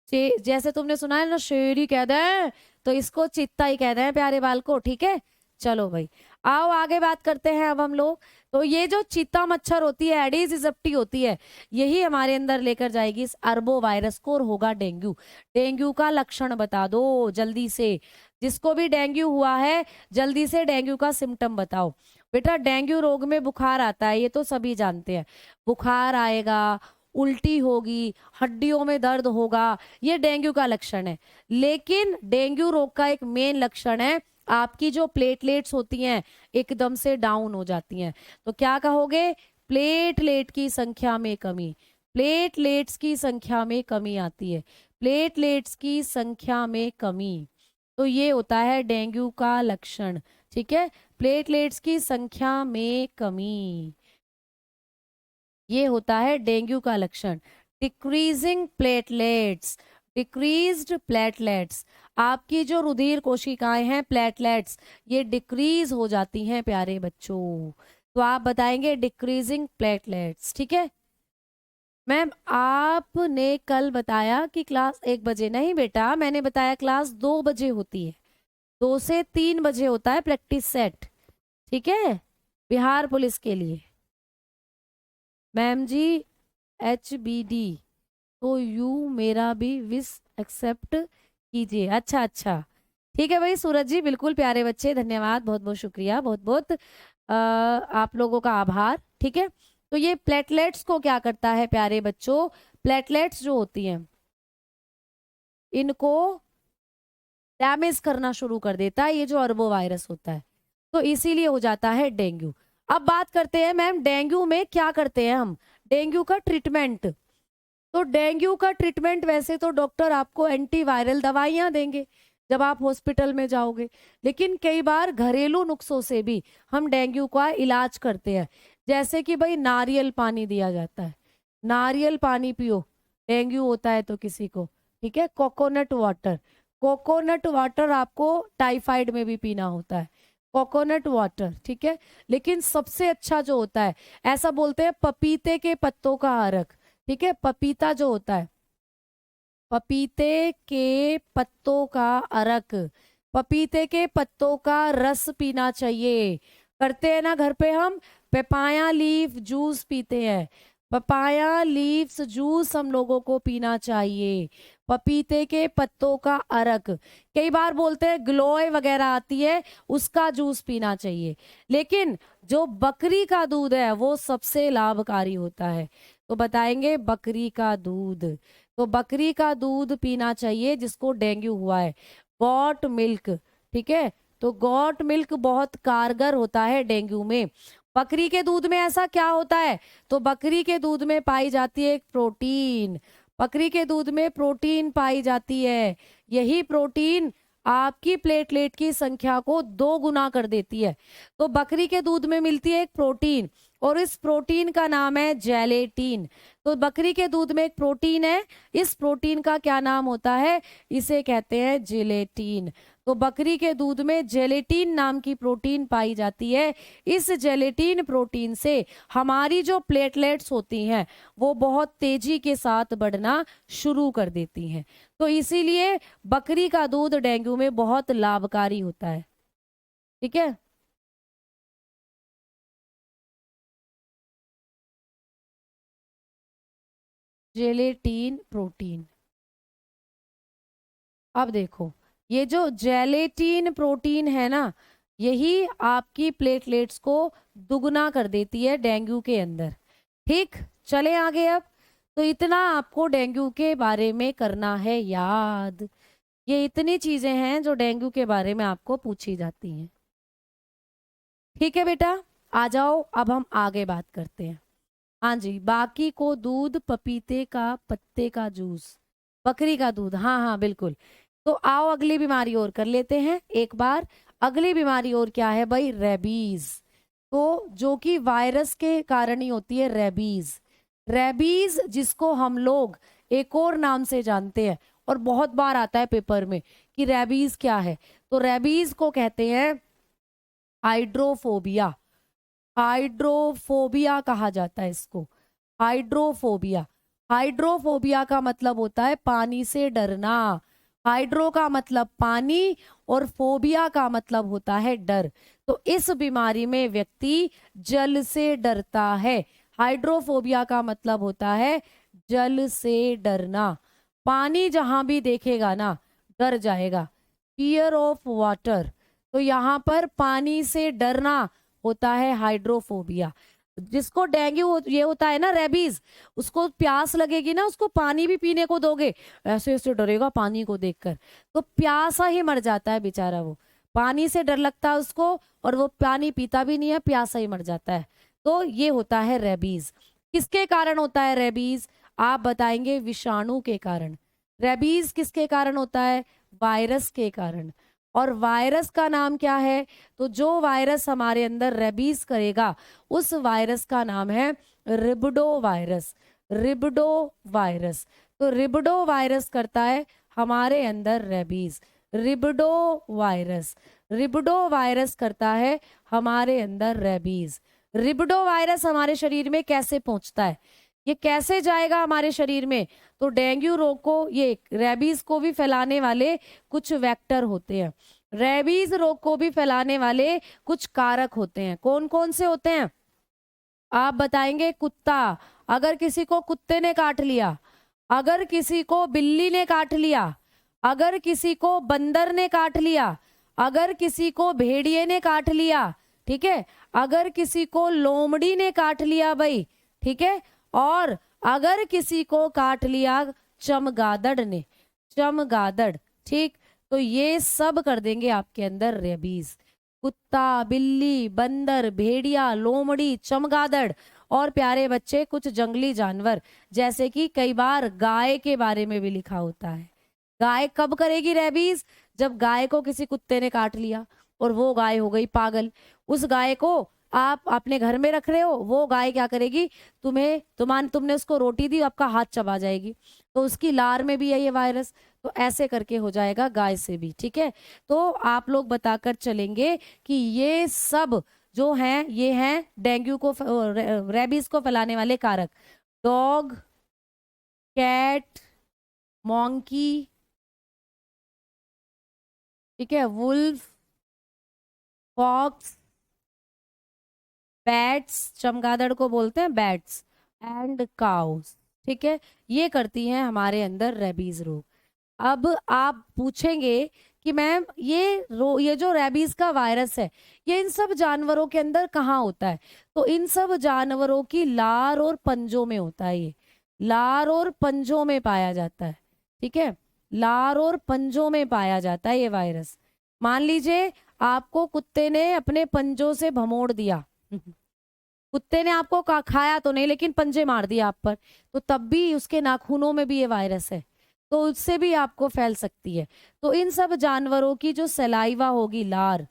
A: जैसे तुमने सुना है ना शेरी कह दे, तो इसको चीता ही कह दे प्यारे बाल को, ठीक है। चलो भाई, आओ आगे बात करते हैं अब हम लोग। तो ये जो चीता मच्छर होती है, एडीज इजिप्टी होती है, यही हमारे अंदर लेकर जाएगी इस अरबो वायरस को और होगा डेंगू। डेंगू का लक्षण बता दो जल्दी से, जिसको भी डेंगू हुआ है जल्दी से डेंगू का सिम्टम बताओ। बेटा डेंगू रोग में बुखार आता है, ये तो सभी जानते हैं। बुखार आएगा, उल्टी होगी, हड्डियों में दर्द होगा, ये डेंगू का लक्षण है। लेकिन डेंगू रोग का एक मेन लक्षण है, आपकी जो प्लेटलेट्स होती हैं एकदम से डाउन हो जाती हैं। तो क्या कहोगे? प्लेटलेट की संख्या में कमी। प्लेटलेट्स की संख्या में कमी आती है, प्लेटलेट्स की संख्या में कमी। तो ये होता है डेंगू का लक्षण, ठीक है। प्लेटलेट्स की संख्या में कमी, ये होता है डेंगू का लक्षण। डिक्रीजिंग प्लेटलेट्स, डिक्रीज्ड प्लेटलेट्स, आपकी जो रुधिर कोशिकाएं हैं प्लेटलेट्स, ये डिक्रीज हो जाती हैं प्यारे बच्चों। तो आप बताएंगे डिक्रीजिंग प्लेटलेट्स, ठीक है। मैम आपने कल बताया कि क्लास 1 बजे, नहीं बेटा मैंने बताया क्लास 2 बजे होती है, 2 से 3 बजे होता है प्रैक्टिस सेट, ठीक है, बिहार पुलिस के लिए। मैम जी HBD, तो यू मेरा भी विश एक्सेप्ट कीजिए। अच्छा अच्छा, ठीक है भाई सूरज जी, बिल्कुल प्यारे बच्चे, धन्यवाद, बहुत बहुत शुक्रिया, बहुत बहुत आप लोगों का आभार, ठीक है। तो ये प्लेटलेट्स को क्या करता है प्यारे बच्चों, प्लेटलेट्स जो होती हैं इनको डैमेज करना शुरू कर देता है ये जो अरबो वायरस होता है, तो इसीलिए हो जाता है डेंगू। अब बात करते हैं मैम डेंगू में क्या करते हैं हम, डेंगू का ट्रीटमेंट। तो डेंगू का ट्रीटमेंट वैसे तो डॉक्टर आपको एंटीवायरल दवाइयां देंगे जब आप हॉस्पिटल में जाओगे, लेकिन कई बार घरेलू नुस्खों से भी हम डेंगू का इलाज करते हैं। जैसे कि भाई नारियल पानी दिया जाता है, नारियल पानी पियो, डेंगू होता है तो किसी को, ठीक है। कोकोनट वाटर, कोकोनट वाटर आपको टाइफाइड में भी पीना होता है, कोकोनट वाटर, ठीक है। लेकिन सबसे अच्छा जो होता है, ऐसा बोलते हैं पपीते के पत्तों का अर्क, ठीक है, पपीता जो होता है, पपीते के पत्तों का अर्क, पपीते के पत्तों का रस पीना चाहिए। करते हैं ना घर पे हम, पपाया लीफ जूस पीते हैं, पपाया लीव्स जूस हम लोगों को पीना चाहिए, पपीते के पत्तों का अर्क। कई बार बोलते हैं ग्लोए वगैरह आती है उसका जूस पीना चाहिए, लेकिन जो बकरी का दूध है वो सबसे लाभकारी होता है। तो बताएंगे बकरी का दूध, तो बकरी का दूध पीना चाहिए जिसको डेंगू हुआ है, गॉट मिल्क, ठीक है। तो गॉट मिल्क बहुत कारगर होता है डेंगू में। बकरी के दूध में ऐसा क्या होता है, तो बकरी के दूध में पाई जाती है एक प्रोटीन, बकरी के दूध में प्रोटीन पाई जाती है, यही प्रोटीन आपकी प्लेटलेट की संख्या को 2 गुना कर देती है। तो बकरी के दूध में मिलती है एक प्रोटीन, और इस प्रोटीन का नाम है जेलेटिन। तो बकरी के दूध में एक प्रोटीन है, इस प्रोटीन का क्या नाम होता है, इसे कहते हैं जेलेटिन। तो बकरी के दूध में जेलेटिन नाम की प्रोटीन पाई जाती है। इस जेलेटिन प्रोटीन से हमारी जो प्लेटलेट्स होती हैं वो बहुत तेजी के साथ बढ़ना शुरू कर देती हैं। तो इसीलिए बकरी का दूध डेंगू में बहुत लाभकारी होता है, ठीक है। जेलेटिन प्रोटीन, अब देखो ये जो जेलेटिन प्रोटीन है ना, यही आपकी प्लेटलेट्स को दुगना कर देती है डेंगू के अंदर, ठीक। चले आगे अब, तो इतना आपको डेंगू के बारे में करना है याद, ये इतनी चीजें हैं जो डेंगू के बारे में आपको पूछी जाती हैं, ठीक है बेटा। आ जाओ अब हम आगे बात करते हैं। हाँ जी, बाकी को दूध, पपीते का पत्ते का जूस, बकरी का दूध, हाँ हाँ बिल्कुल। तो आओ अगली बीमारी और कर लेते हैं एक बार। अगली बीमारी और क्या है भाई, रेबीज। तो जो कि वायरस के कारण ही होती है रेबीज, रेबीज जिसको हम लोग एक और नाम से जानते हैं, और बहुत बार आता है पेपर में कि रेबीज क्या है, तो रेबीज को कहते हैं हाइड्रोफोबिया, हाइड्रोफोबिया कहा जाता है इसको, हाइड्रोफोबिया। हाइड्रोफोबिया का मतलब होता है पानी से डरना, हाइड्रो का मतलब पानी और फोबिया का मतलब होता है डर। तो इस बीमारी में व्यक्ति जल से डरता है, हाइड्रोफोबिया का मतलब होता है जल से डरना, पानी जहां भी देखेगा ना डर जाएगा, फियर ऑफ वाटर। तो यहाँ पर पानी से डरना होता है हाइड्रोफोबिया। जिसको डेंगू ये होता है ना रेबीज, उसको प्यास लगेगी ना, उसको पानी भी पीने को दोगे ऐसे ऐसे डरेगा पानी को देखकर, तो प्यासा ही मर जाता है बेचारा, वो पानी से डर लगता है उसको और वो पानी पीता भी नहीं है, प्यासा ही मर जाता है। तो ये होता है रेबीज। किसके कारण होता है रेबीज, आप बताएंगे विषाणु के कारण। रेबीज किसके कारण होता है, वायरस के कारण। और वायरस का नाम क्या है, तो जो वायरस हमारे अंदर रेबीज करेगा उस वायरस का नाम है रिबडो वायरस, रिबडो वायरस। तो रिबडो वायरस करता है हमारे अंदर रेबीज। रिबडो वायरस, रिबडो वायरस करता है हमारे अंदर रेबीज। रिबडो वायरस हमारे शरीर में कैसे पहुंचता है, ये कैसे जाएगा हमारे शरीर में? तो डेंगू रोग को, ये रेबीज को भी फैलाने वाले कुछ वेक्टर होते हैं, रेबीज रोग को भी फैलाने वाले कुछ कारक होते हैं। कौन कौन से होते हैं आप बताएंगे? कुत्ता, अगर किसी को कुत्ते ने काट लिया, अगर किसी को बिल्ली ने काट लिया, अगर किसी को बंदर ने काट लिया, अगर किसी को भेड़िए ने काट लिया, ठीक है, अगर किसी को लोमड़ी ने काट लिया भाई, ठीक है, और अगर किसी को काट लिया चमगादड़ ने, चमगादड़, ठीक, तो ये सब कर देंगे आपके अंदर रेबीज। कुत्ता, बिल्ली, बंदर, भेड़िया, लोमड़ी, चमगादड़ और प्यारे बच्चे कुछ जंगली जानवर, जैसे कि कई बार गाय के बारे में भी लिखा होता है। गाय कब करेगी रेबीज? जब गाय को किसी कुत्ते ने काट लिया और वो गाय हो गई पागल। उस गाय को आप अपने घर में रख रहे हो, वो गाय क्या करेगी, तुमने उसको रोटी दी, आपका हाथ चबा जाएगी, तो उसकी लार में भी है ये वायरस। तो ऐसे करके हो जाएगा गाय से भी, ठीक है। तो आप लोग बताकर चलेंगे कि ये सब जो हैं ये हैं डेंगू को, रेबीज को फैलाने वाले कारक। डॉग, कैट, मॉन्की, ठीक है, वुल्फ, फॉक्स, बैट्स, चमगादड़ को बोलते हैं बैट्स, एंड काउस, ठीक है, ये करती हैं हमारे अंदर रेबीज रोग। अब आप पूछेंगे कि मैम ये जो रेबीज का वायरस है ये इन सब जानवरों के अंदर कहाँ होता है? तो इन सब जानवरों की लार और पंजों में होता है, ये लार और पंजों में पाया जाता है, ठीक है, लार और पंजों में पाया जाता है ये वायरस। मान लीजिए आपको कुत्ते ने अपने पंजों से भमोड़ दिया कुत्ते ने आपको खाया तो नहीं लेकिन पंजे मार दिया आप पर, तो तब भी उसके नाखूनों में भी ये वायरस है, तो उससे भी आपको फैल सकती है। तो इन सब जानवरों की जो सलाइवा होगी, लार,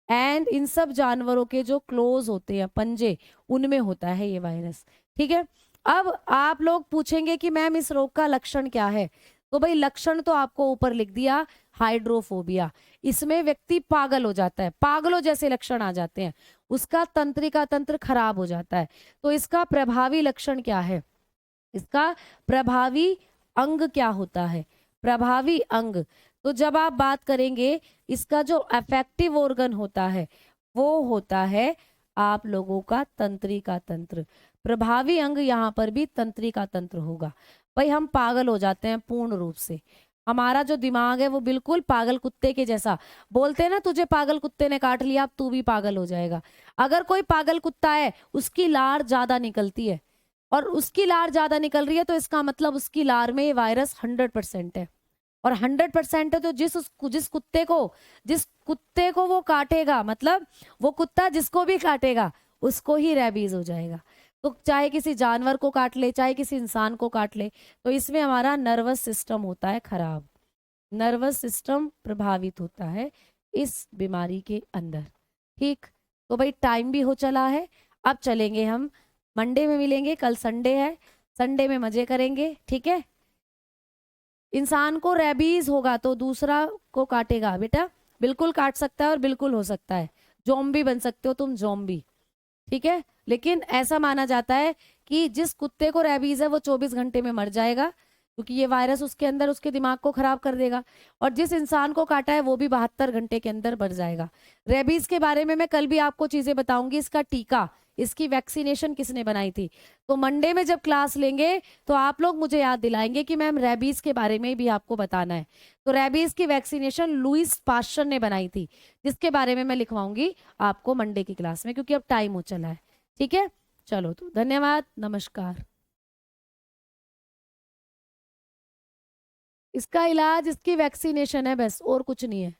A: एंड इन सब जानवरों के जो क्लोज होते हैं पंजे, उनमें होता है ये वायरस, ठीक है। अब आप लोग पूछेंगे कि मैम इस रोग का लक्षण क्या है? तो भाई लक्षण तो आपको ऊपर लिख दिया, हाइड्रोफोबिया। इसमें व्यक्ति पागल हो जाता है, पागलों जैसे लक्षण आ जाते हैं, उसका तंत्रिका तंत्र खराब हो जाता है। तो इसका प्रभावी लक्षण क्या है? इसका प्रभावी अंग क्या होता है? प्रभावी अंग, तो जब आप बात करेंगे इसका जो अफेक्टिव ऑर्गन होता है वो होता है आप लोगों का तंत्रिका तंत्र। प्रभावी अंग यहाँ पर भी तंत्रिका तंत्र होगा। भाई हम पागल हो जाते हैं पूर्ण रूप से, हमारा जो दिमाग है वो बिल्कुल पागल कुत्ते के जैसा, बोलते हैं ना तुझे पागल कुत्ते ने काट लिया अब तू भी पागल हो जाएगा। अगर कोई पागल कुत्ता है उसकी लार ज्यादा निकलती है और उसकी लार ज्यादा निकल रही है तो इसका मतलब उसकी लार में ये वायरस 100% है, और 100% है तो जिस कुत्ते को वो काटेगा, मतलब वो कुत्ता जिसको भी काटेगा उसको ही रेबीज हो जाएगा। तो चाहे किसी जानवर को काट ले चाहे किसी इंसान को काट ले, तो इसमें हमारा नर्वस सिस्टम होता है खराब, नर्वस सिस्टम प्रभावित होता है इस बीमारी के अंदर, ठीक। तो भाई टाइम भी हो चला है, अब चलेंगे हम मंडे में मिलेंगे, कल संडे है, संडे में मजे करेंगे, ठीक है। इंसान को रेबीज होगा तो दूसरा को काटेगा बेटा, बिल्कुल काट सकता है और बिल्कुल हो सकता है, ज़ॉम्बी बन सकते हो तुम, ज़ॉम्बी, ठीक है। लेकिन ऐसा माना जाता है कि जिस कुत्ते को रेबीज है वो 24 घंटे में मर जाएगा, क्योंकि ये वायरस उसके अंदर उसके दिमाग को खराब कर देगा, और जिस इंसान को काटा है वो भी 72 घंटे के अंदर मर जाएगा। रेबीज के बारे में मैं कल भी आपको चीजें बताऊंगी, इसका टीका, इसकी वैक्सीनेशन किसने बनाई थी। तो मंडे में जब क्लास लेंगे तो आप लोग मुझे याद दिलाएंगे कि मैम रेबीज के बारे में भी आपको बताना है। तो रेबीज की वैक्सीनेशन लुईस पास्चर ने बनाई थी, जिसके बारे में मैं लिखवाऊंगी आपको मंडे की क्लास में, क्योंकि अब टाइम हो चला है, ठीक है। चलो तो धन्यवाद, नमस्कार। इसका इलाज इसकी वैक्सीनेशन है बस, और कुछ नहीं है।